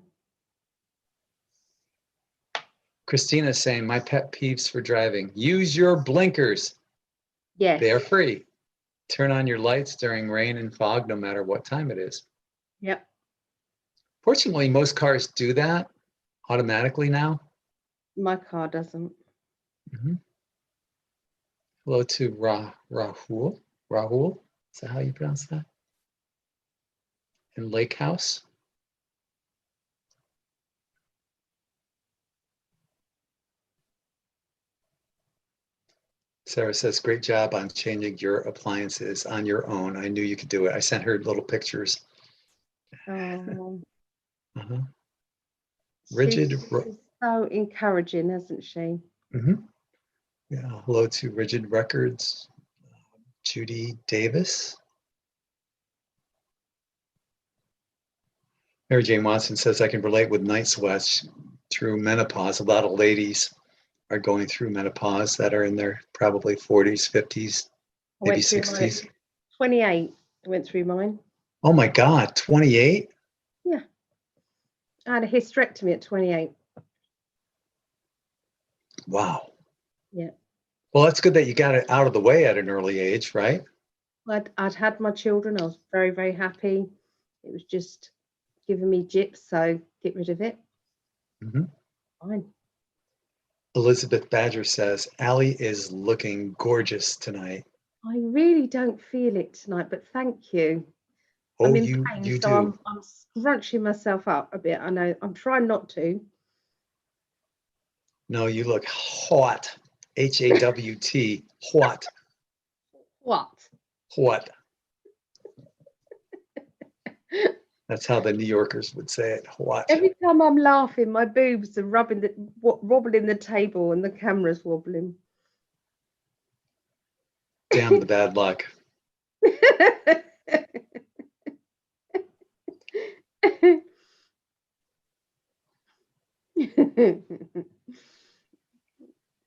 A: Christina's saying, my pet peeves for driving. Use your blinkers.
B: Yes.
A: They are free. Turn on your lights during rain and fog, no matter what time it is.
B: Yep.
A: Fortunately, most cars do that automatically now.
B: My car doesn't.
A: Mm-hmm. Hello to Rahul. Rahul, is that how you pronounce that? In Lake House. Sarah says, great job on changing your appliances on your own. I knew you could do it. I sent her little pictures.
B: Oh.
A: Uh-huh. Rigid.
B: She's so encouraging, isn't she?
A: Mm-hmm. Yeah. Hello to Rigid Records. Judy Davis. Mary Jane Watson says, I can relate with night sweats through menopause. A lot of ladies are going through menopause that are in their probably 40s, 50s, maybe 60s.
B: 28. I went through mine.
A: Oh my God, 28?
B: Yeah. I had a hysterectomy at 28.
A: Wow.
B: Yeah.
A: Well, that's good that you got it out of the way at an early age, right?
B: I'd had my children. I was very, very happy. It was just giving me jips, so get rid of it.
A: Mm-hmm.
B: Fine.
A: Elizabeth Badger says, Ali is looking gorgeous tonight.
B: I really don't feel it tonight, but thank you.
A: Oh,
B: I'm in
A: you
B: pain,
A: do.
B: so I'm scrunching myself up a bit. I know I'm trying not to.
A: No, you look hot. H-A-W-T. What?
B: What?
A: What? That's how the New Yorkers would say it. What?
B: Every time I'm laughing, my boobs are wobbling the table, and the camera's wobbling.
A: Damn the bad luck.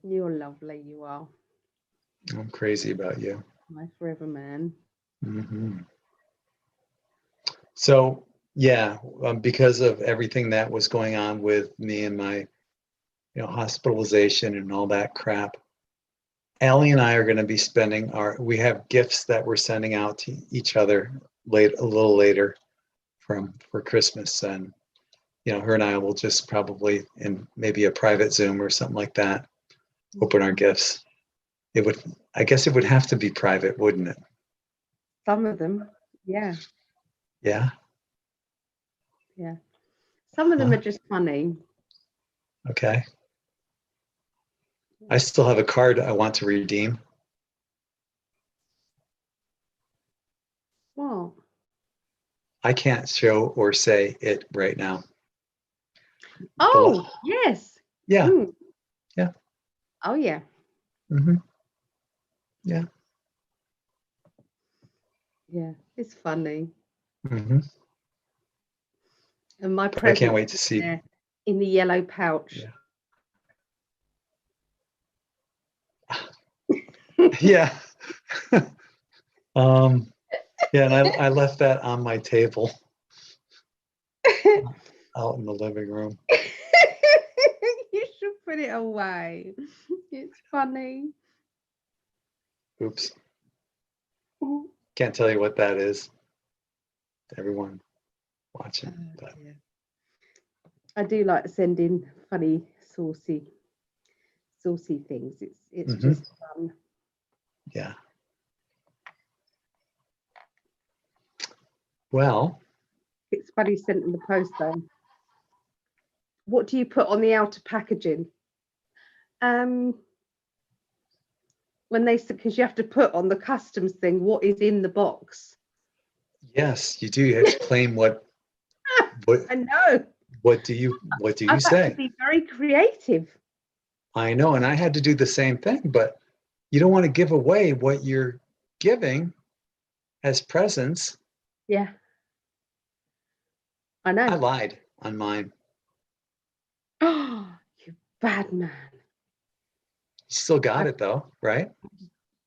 B: You're lovely, you are.
A: I'm crazy about you.
B: My forever man.
A: Mm-hmm. So, yeah, because of everything that was going on with me and my, hospitalization and all that crap, Ali and I are going to be spending we have gifts that we're sending out to each other a little later for Christmas. And, her and I will just probably in maybe a private Zoom or something like that, open our gifts. I guess it would have to be private, wouldn't it?
B: Some of them, yeah.
A: Yeah.
B: Yeah. Some of them are just funny.
A: Okay. I still have a card I want to redeem. I can't show or say it right now.
B: Oh, yes.
A: Yeah.
B: Mm.
A: Yeah.
B: Oh, yeah.
A: Mm-hmm. Yeah.
B: Yeah, it's funny.
A: Mm-hmm.
B: And my
A: I
B: present
A: can't wait to see.
B: there in the yellow pouch.
A: Yeah. Yeah. Yeah, and I left that on my table out in the living room.
B: You should put it away. It's funny.
A: Oops. Can't tell you what that is to everyone watching. But
B: Yeah. I do like sending funny, saucy things. It's
A: Mhm.
B: just fun.
A: Yeah. Well,
B: It's funny sent in the post though. What do you put on the outer packaging? When they, because you have to put on the customs thing what is in the box.
A: yes, you do. You have to claim what
B: I know.
A: what do you
B: I've had to
A: say?
B: be very creative.
A: I know, and I had to do the same thing, but you don't want to give away what you're giving as presents.
B: Yeah. I know.
A: I lied on mine.
B: Oh, you bad man.
A: You still got it though, right?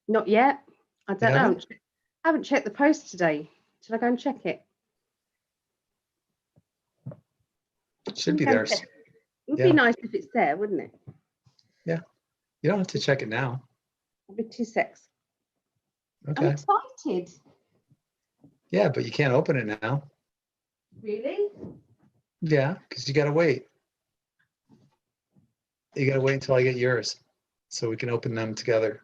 B: Not yet. I
A: You
B: don't know.
A: haven't?
B: I haven't checked the post today. Should I go and check it?
A: It should be
B: Go and
A: there.
B: check. It would
A: Yeah.
B: be nice if it's there, wouldn't it?
A: Yeah. You don't have to check it now.
B: It'll be 2 secs. I'm
A: Okay.
B: excited.
A: Yeah, but you can't open it now.
B: Really?
A: Yeah, because you got to wait. You got to wait until I get yours so we can open them together.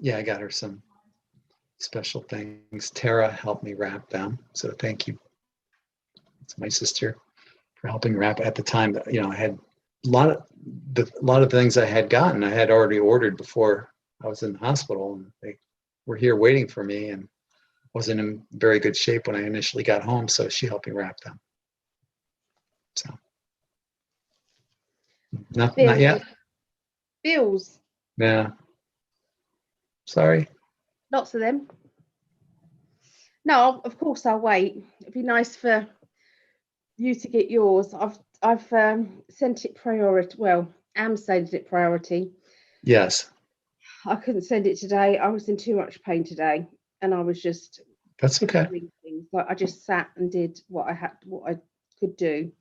A: Yeah, I got her some special things. Tara helped me wrap them, so thank you. It's my sister for helping wrap at the time. That, you know, I had a lot of things I had gotten. I had already ordered before I was in the hospital, and they were here waiting for me, and wasn't in very good shape when I initially got home. So she helped me wrap them. So not yet.
B: Bills.
A: Yeah. Sorry.
B: Lots of them. No, of course I'll wait. It'd be nice for you to get yours. I've sent it priority. Well, am sending it priority.
A: Yes.
B: I couldn't send it today. I was in too much pain today, and I was just.
A: That's okay.
B: Doing things. Like I just sat and did what I could do.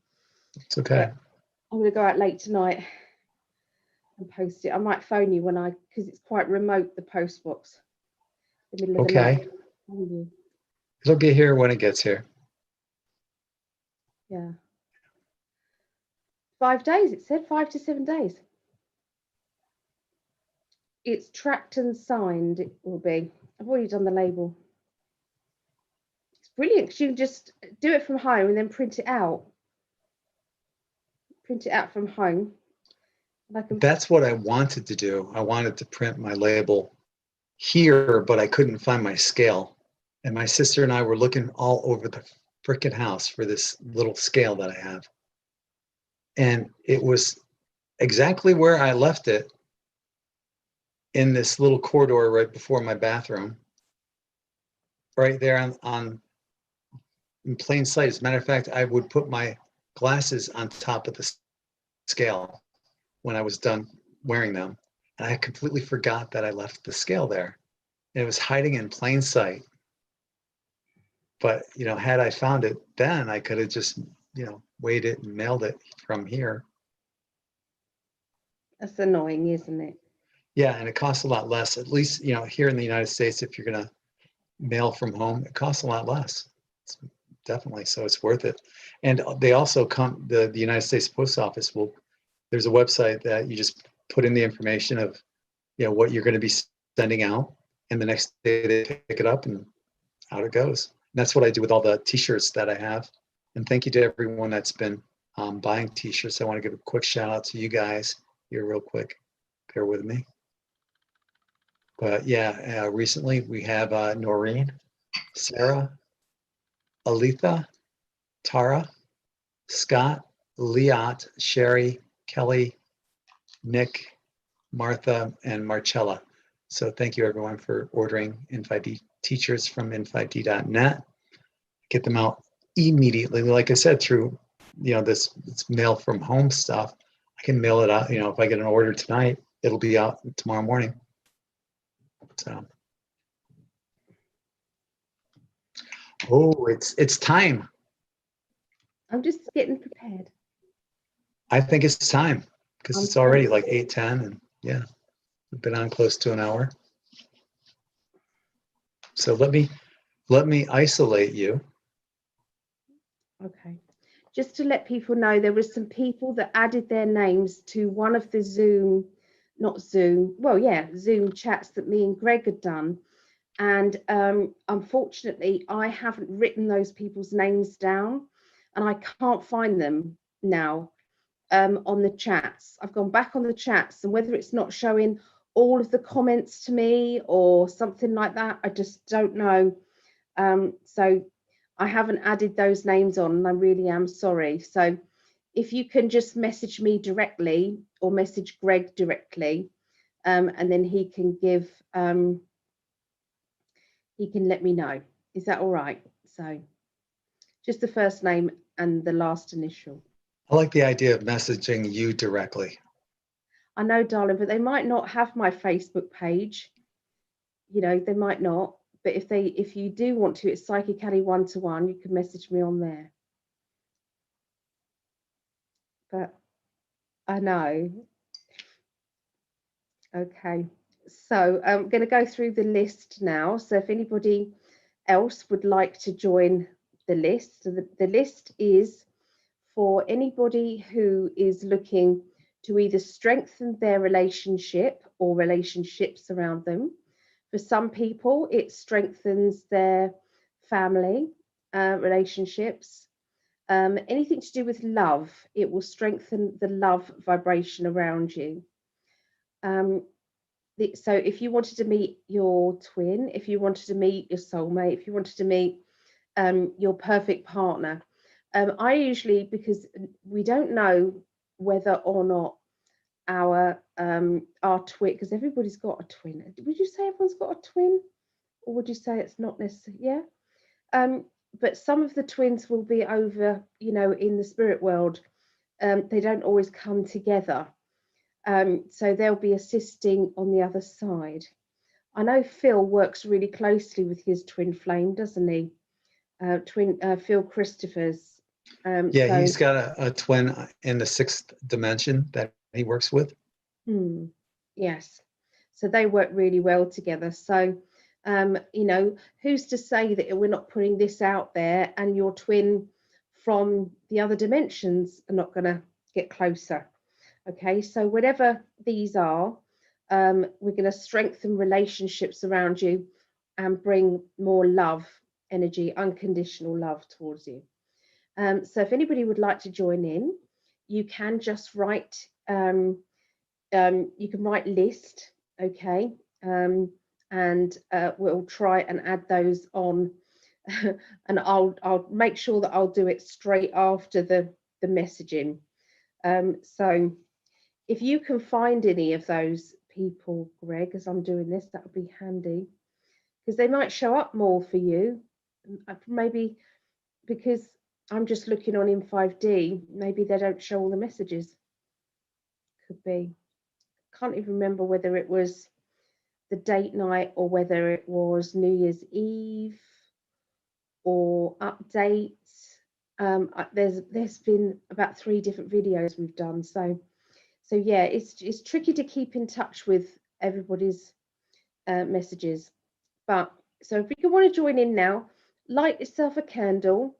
A: It's okay.
B: But I'm gonna go out late tonight and post it. I might phone you because it's quite remote, the post box. The middle of the night.
A: It'll be here when it gets here.
B: Yeah. 5 days, it said 5 to 7 days. It's tracked and signed, it will be. I've already done the label. It's brilliant because you can just do it from home and then print it out. Print it out from home.
A: That's what I wanted to do. I wanted to print my label here, but I couldn't find my scale. And my sister and I were looking all over the frickin' house for this little scale that I have. And it was exactly where I left it in this little corridor right before my bathroom. Right there on in plain sight. As a matter of fact, I would put my glasses on top of the scale when I was done wearing them. And I completely forgot that I left the scale there. And it was hiding in plain sight. But, you know, had I found it then, I could have just, you know, weighed it and mailed it from here.
B: That's annoying, isn't it?
A: Yeah, and it costs a lot less. At least, you know, here in the United States, if you're going to mail from home, it costs a lot less. It's definitely, so it's worth it. And they also come, the United States Post Office will, there's a website that you just put in the information of, you know, what you're going to be sending out, and the next day they pick it up and out it goes. And that's what I do with all the t-shirts that I have. And thank you to everyone that's been buying t-shirts. I want to give a quick shout out to you guys here real quick, bear with me. But yeah, recently we have Noreen, Sarah, Aletha, Tara, Scott, Liat, Sherry, Kelly, Nick, Martha, and Marcella. So thank you everyone for ordering N5D teachers from n5d.net. Get them out immediately. Like I said, through this mail from home stuff, I can mail it out. If I get an order tonight, it'll be out tomorrow morning. So, oh, it's time.
B: I'm just getting prepared.
A: I think it's time because
B: I'm
A: it's already
B: sorry.
A: like 8:10, and yeah, we've been on close to an hour. So let me isolate you.
B: Okay. Just to let people know, there were some people that added their names to one of the Zoom chats that me and Greg had done. And unfortunately, I haven't written those people's names down and I can't find them now on the chats. I've gone back on the chats, and whether it's not showing all of the comments to me or something like that, I just don't know. So I haven't added those names on, and I really am sorry. So if you can just message me directly or message Greg directly, and then he can let me know. Is that all right? So just the first name and the last initial.
A: I like the idea of messaging you directly.
B: I know, darling, but they might not have my Facebook page. They might not. But if you do want to, it's Psychic Ali 1-to-1. You can message me on there. But I know. Okay. So I'm going to go through the list now. So if anybody else would like to join the list, so the list is for anybody who is looking to either strengthen their relationship or relationships around them. For some people, it strengthens their family relationships. Anything to do with love, it will strengthen the love vibration around you. So if you wanted to meet your twin, if you wanted to meet your soulmate, if you wanted to meet your perfect partner, I usually, because we don't know whether or not our twin, because everybody's got a twin. Would you say everyone's got a twin, or would you say it's not necessary? Yeah. But some of the twins will be over, in the spirit world. They don't always come together. So they'll be assisting on the other side. I know Phil works really closely with his twin flame, doesn't he? Phil Christophers.
A: Yeah, so he's got a twin in the 6th dimension that he works with.
B: Yes. So they work really well together. So, who's to say that we're not putting this out there and your twin from the other dimensions are not going to get closer? Okay, so whatever these are, we're going to strengthen relationships around you and bring more love, energy, unconditional love towards you. So if anybody would like to join in, you can just write, you can write list, okay, and we'll try and add those on, and I'll make sure that I'll do it straight after the messaging. So if you can find any of those people, Greg, as I'm doing this, that would be handy, because they might show up more for you. Maybe because I'm just looking on in 5D, maybe they don't show all the messages. Could be. Can't even remember whether it was the date night or whether it was New Year's Eve or updates. There's been about 3 different videos we've done. So yeah, it's tricky to keep in touch with everybody's messages. But so if you want to join in now, light yourself a candle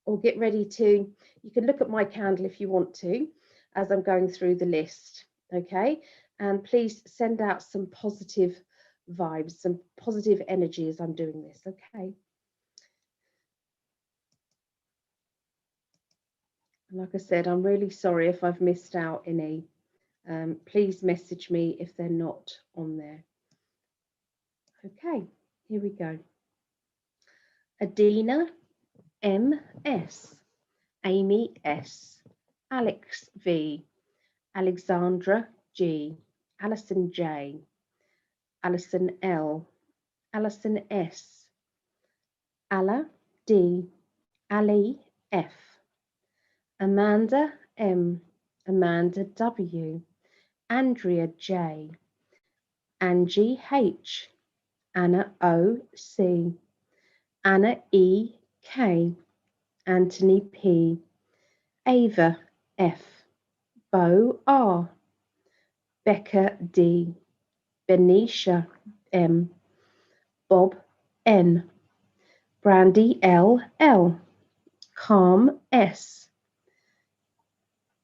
B: or get ready to, you can look at my candle if you want to, as I'm going through the list, okay? And please send out some positive vibes, some positive energy as I'm doing this, okay? And like I said, I'm really sorry if I've missed out any. Please message me if they're not on there. Okay, here we go. Adina M.S. Amy S. Alex V. Alexandra G. Alison J. Alison L. Alison S. Alla D. Ali F. Amanda M. Amanda W. Andrea J. Angie H. Anna O. C. Anna E. K. Anthony P. Ava F. Bo R. Becca D. Benicia M. Bob N. Brandy L. L. Calm S.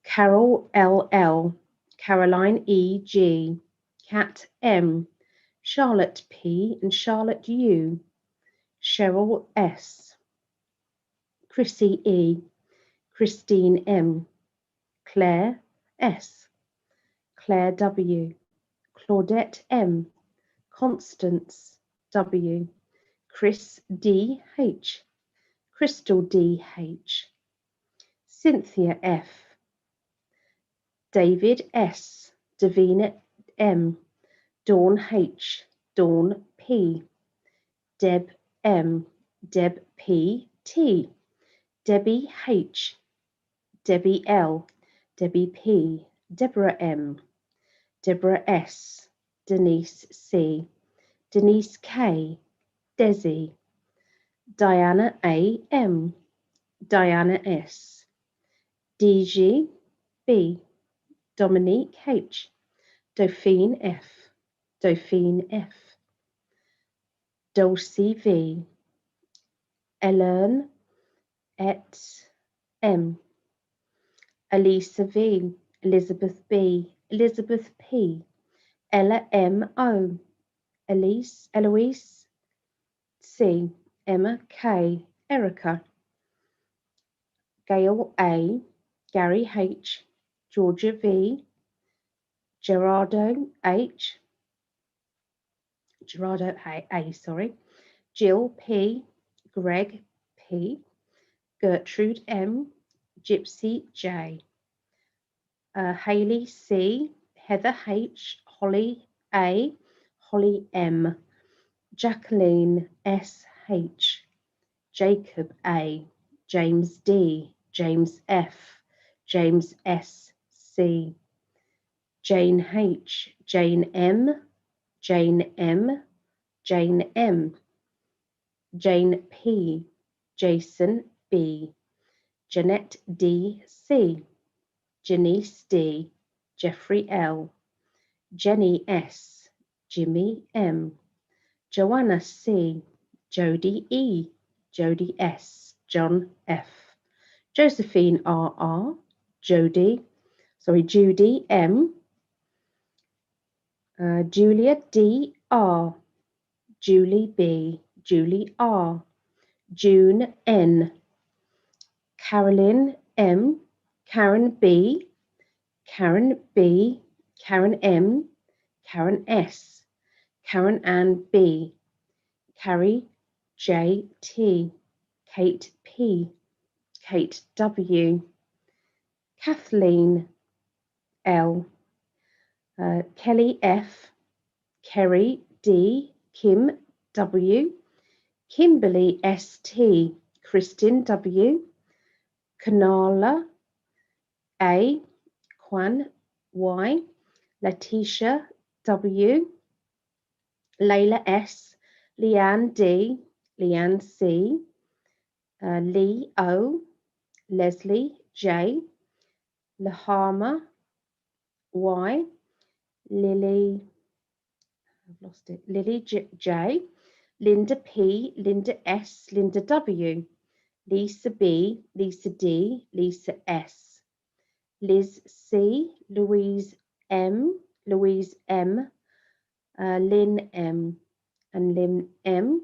B: Carol L. L. Caroline E. G. Kat M. Charlotte P. and Charlotte U. Cheryl S. Chrissy E. Christine M. Claire S. Claire W. Claudette M. Constance W. Chris D. H. Crystal D. H. Cynthia F. David S. Davina M. Dawn H. Dawn P. Deb M. Deb P. T. Debbie H. Debbie L. Debbie P. Deborah M. Deborah S. Denise C. Denise K. Desi. Diana A. M. Diana S. DG B. Dominique H. Dauphine F. Dauphine F. Dulcie V. Ellen et M. Elisa V. Elizabeth B. Elizabeth P. Ella M. O. Elise Eloise C. Emma K. Erica. Gail A. Gary H. Georgia V. Gerardo H. Gerardo A. Sorry. Jill P. Greg P. Gertrude M. Gypsy J. Haley C. Heather H. Holly A. Holly M. Jacqueline S. H. Jacob A. James D. James F. James S. C. Jane H. Jane M. Jane M. Jane M. Jane P. Jason B. Jeanette D. C. Janice D. Jeffrey L. Jenny S. Jimmy M. Joanna C. Jody E. Jody S. John F. Josephine R. Judy M. Julia D. R. Julie B. Julie R. June N. Carolyn M. Karen B. Karen B. Karen M. Karen S. Karen Ann B. Carrie J. T. Kate P. Kate W. Kathleen L. Kelly F. Kerry D. Kim W. Kimberly S. T. Kristen W. Kanala A. Kwan Y. Letitia W. Layla S. Leanne D. Leanne C. Lee O. Leslie J. Lahama Y. Lily, I've lost it. Lily J. Linda P. Linda S. Linda W. Lisa B. Lisa D. Lisa S. Liz C. Louise M. Louise M. Lynn M. and Lynn M.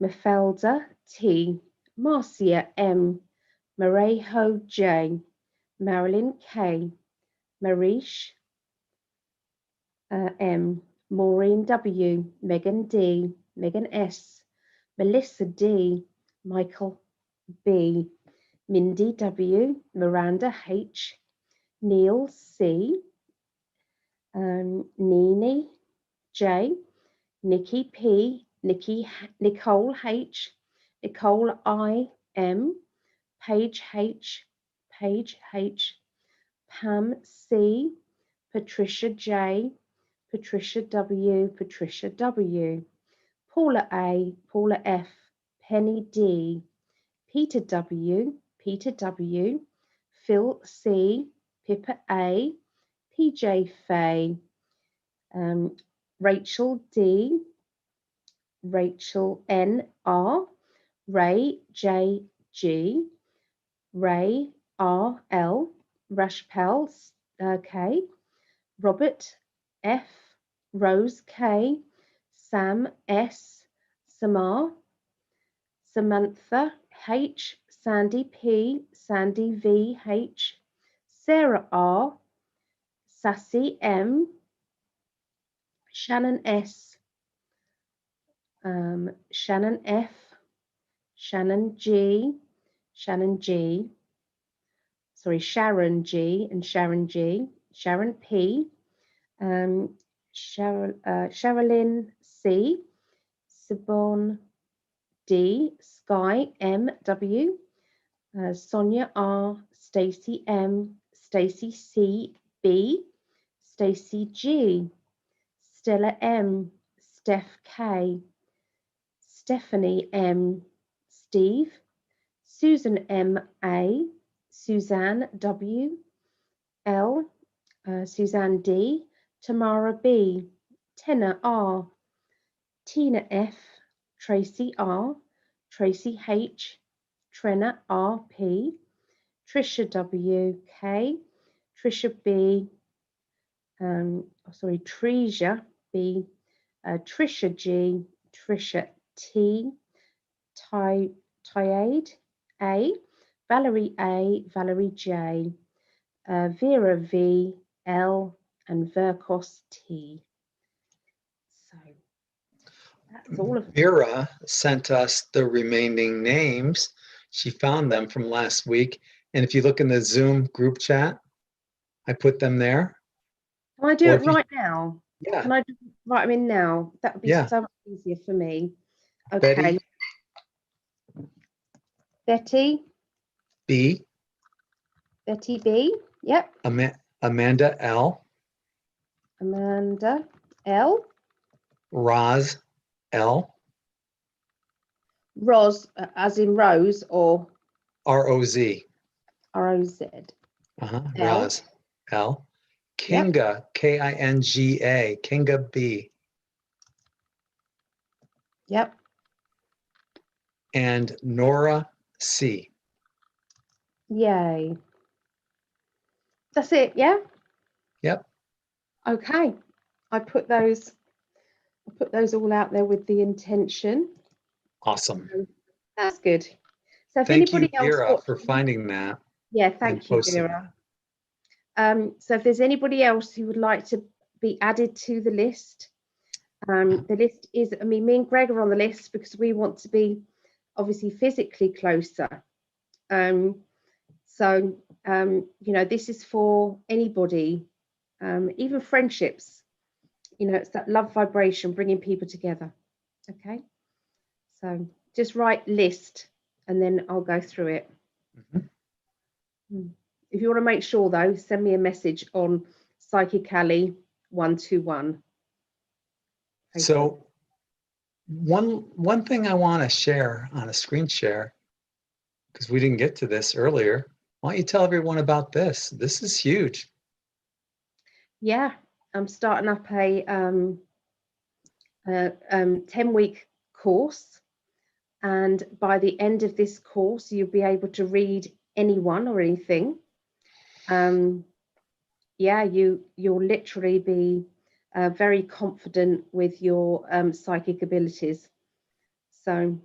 B: Mafelda T. Marcia M. Marejo J. Marilyn K. Marish M, Maureen W, Megan D, Megan S, Melissa D, Michael B, Mindy W, Miranda H, Neil C, Nini J, Nikki P, Nicole H, Nicole I M, Paige H, Pam C, Patricia J, Patricia W, Patricia W, Paula A, Paula F, Penny D, Peter W, Phil C, Pippa A, PJ Faye, Rachel D, Rachel N R, Ray J G, Ray R L, Rashpal K, Robert F, Rose K, Sam S, Samar, Samantha H, Sandy P, Sandy V H, Sarah R, Sassy M, Shannon S, Shannon F, Sharon G, and Sharon G, Sharon P, Sherilyn C, Sibon D, Sky M W, Sonia R, Stacy M, Stacy C B, Stacy G, Stella M, Steph K, Stephanie M, Steve, Susan M A, Suzanne W L, Suzanne D, Tamara B, Tenna R, Tina F, Tracy R, Tracy H, Trenna R P, Trisha W K, Trisha B, Treasure B, Trisha G, Trisha T, Tyade A, Valerie A, Valerie J, Vera V, L, and Verkos T. So that's all of them.
A: Vera sent us the remaining names. She found them from last week. And if you look in the Zoom group chat, I put them there.
B: Can I do it right now?
A: Yeah.
B: Can I just write them in now? That would be so much easier for me. Okay. Betty
A: B.
B: Betty B. Yep.
A: Amanda L.
B: Amanda L.
A: Roz L.
B: Roz, as in Rose, or
A: R-O-Z.
B: R-O-Z.
A: Roz L. Kinga, yep. K-I-N-G-A. Kinga B.
B: Yep.
A: And Nora C.
B: Yay. That's it, yeah?
A: Yep.
B: Okay. I put those all out there with the intention.
A: Awesome.
B: That's good. So if
A: thank
B: anybody
A: you, Vera,
B: else
A: for finding that.
B: Yeah, thank you, Vera. So if there's anybody else who would like to be added to the list, the list is, I mean, me and Greg are on the list because we want to be obviously physically closer. So, you know, this is for anybody, even friendships, you know, it's that love vibration, bringing people together. Okay. So just write list and then I'll go through it. If you want to make sure though, send me a message on Psychic Ali 121.
A: So one thing I want to share on a screen share, because we didn't get to this earlier, why don't you tell everyone about this? This is huge. Yeah,
B: I'm starting up a 10-week course, and by the end of this course you'll be able to read anyone or anything. Yeah, you'll literally be very confident with your psychic abilities. So,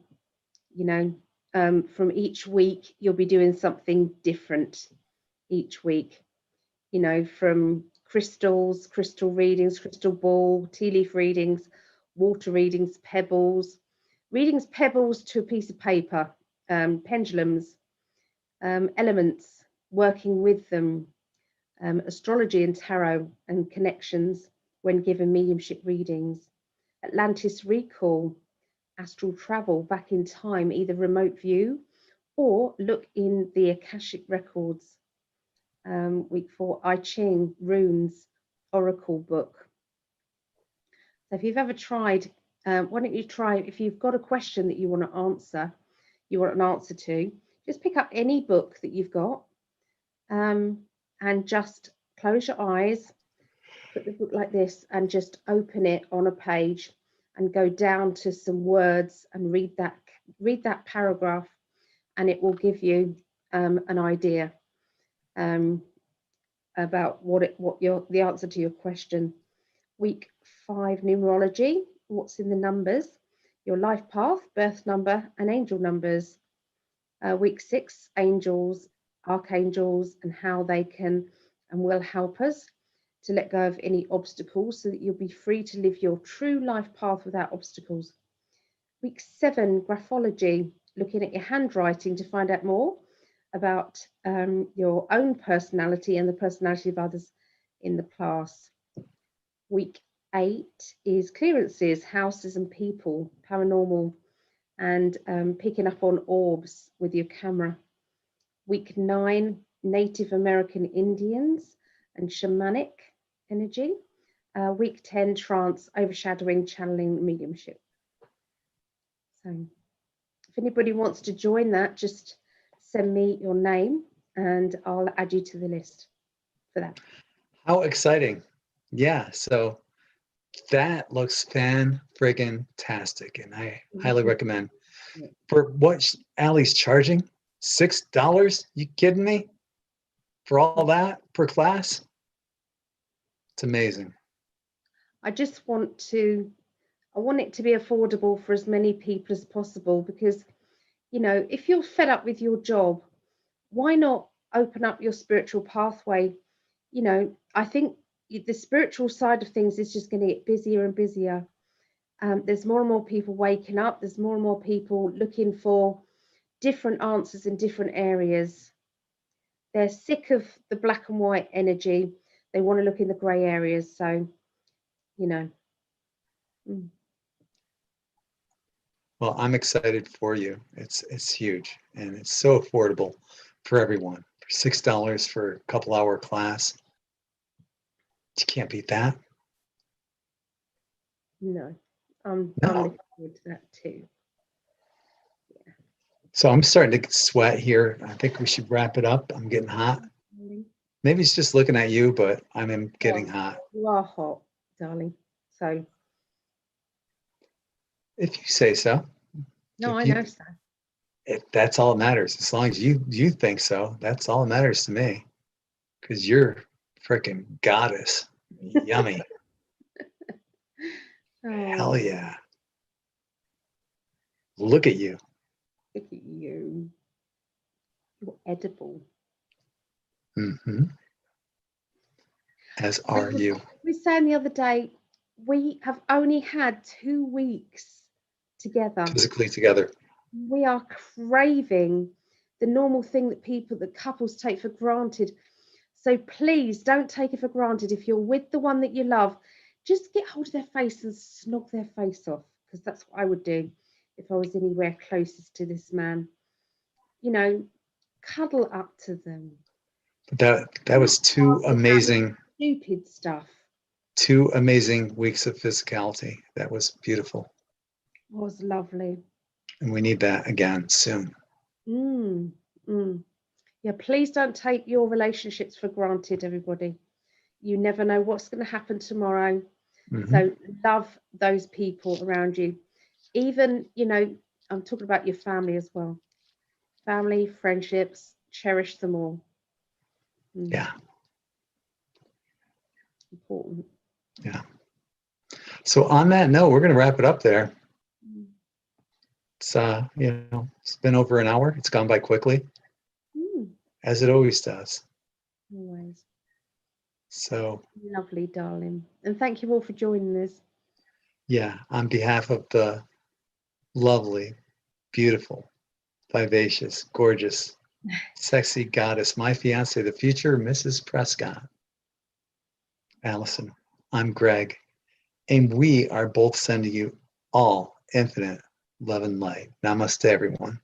B: you know, from each week you'll be doing something different each week. you know, from crystals, crystal readings, crystal ball, tea leaf readings, water readings, pebbles, pebbles to a piece of paper, pendulums, elements, working with them, astrology and tarot and connections when given mediumship readings, Atlantis recall, astral travel back in time, either remote view or look in the Akashic records. Week 4, I Ching, runes, oracle book. So if you've ever tried, why don't you try, if you've got a question that you want to answer, you want an answer to, just pick up any book that you've got, and just close your eyes, put the book like this, and just open it on a page and go down to some words and read that paragraph, and it will give you an idea about the answer to your question. Week 5, numerology, what's in the numbers, your life path, birth number, and angel numbers. Week 6, angels, archangels, and how they can and will help us to let go of any obstacles so that you'll be free to live your true life path without obstacles. Week 7, graphology, looking at your handwriting to find out more about your own personality and the personality of others in the class. Week 8 is clearances, houses and people, paranormal, and picking up on orbs with your camera. Week 9, Native American Indians and shamanic energy. Week 10, trance, overshadowing, channeling, mediumship. So if anybody wants to join that, just send me your name and I'll add you to the list for that.
A: How exciting. Yeah, so that looks fan-friggin-tastic, and I highly recommend. For what Ali's charging, $6? You kidding me? For all that per class? It's amazing.
B: I want it to be affordable for as many people as possible, because, you know, if you're fed up with your job, why not open up your spiritual pathway? You know, I think the spiritual side of things is just going to get busier and busier. There's more and more people waking up. There's more and more people looking for different answers in different areas. They're sick of the black and white energy. They want to look in the grey areas. So, you know.
A: Well, I'm excited for you. It's huge, and it's so affordable for everyone. For $6 for a couple-hour class, you can't beat that.
B: No, I'm
A: No.
B: looking forward to that too. Yeah.
A: So I'm starting to sweat here. I think we should wrap it up. I'm getting hot. Maybe it's just looking at you, but I'm getting hot.
B: You are hot, darling. So.
A: If you say so.
B: No, I know so.
A: If that's all that matters, as long as you think so, that's all that matters to me. Because you're freaking goddess. Yummy. Hell yeah. Look at you.
B: Look at you. You're edible.
A: Mm-hmm. As are you.
B: We were saying the other day, we have only had 2 weeks together.
A: Physically together.
B: We are craving the normal thing that couples take for granted. So please don't take it for granted. If you're with the one that you love, just get hold of their face and snog their face off, because that's what I would do if I was anywhere closest to this man. You know, cuddle up to them.
A: That was 2 amazing,
B: stupid stuff.
A: 2 amazing weeks of physicality. That was beautiful.
B: It was lovely.
A: And we need that again soon.
B: Yeah, please don't take your relationships for granted, everybody. You never know what's going to happen tomorrow. Mm-hmm. So love those people around you. Even, you know, I'm talking about your family as well. Family, friendships, cherish them all.
A: Yeah.
B: Important.
A: Yeah. So on that note, we're going to wrap it up there. It's you know, it's been over an hour. It's gone by quickly, as it always does.
B: Always.
A: So
B: Lovely, darling. And thank you all for joining us.
A: yeah, on behalf of the lovely, beautiful, vivacious, gorgeous, sexy goddess, my fiance, the future Mrs. Prescott, Alison, I'm Gregg, and we are both sending you all infinite love and light. Namaste, everyone.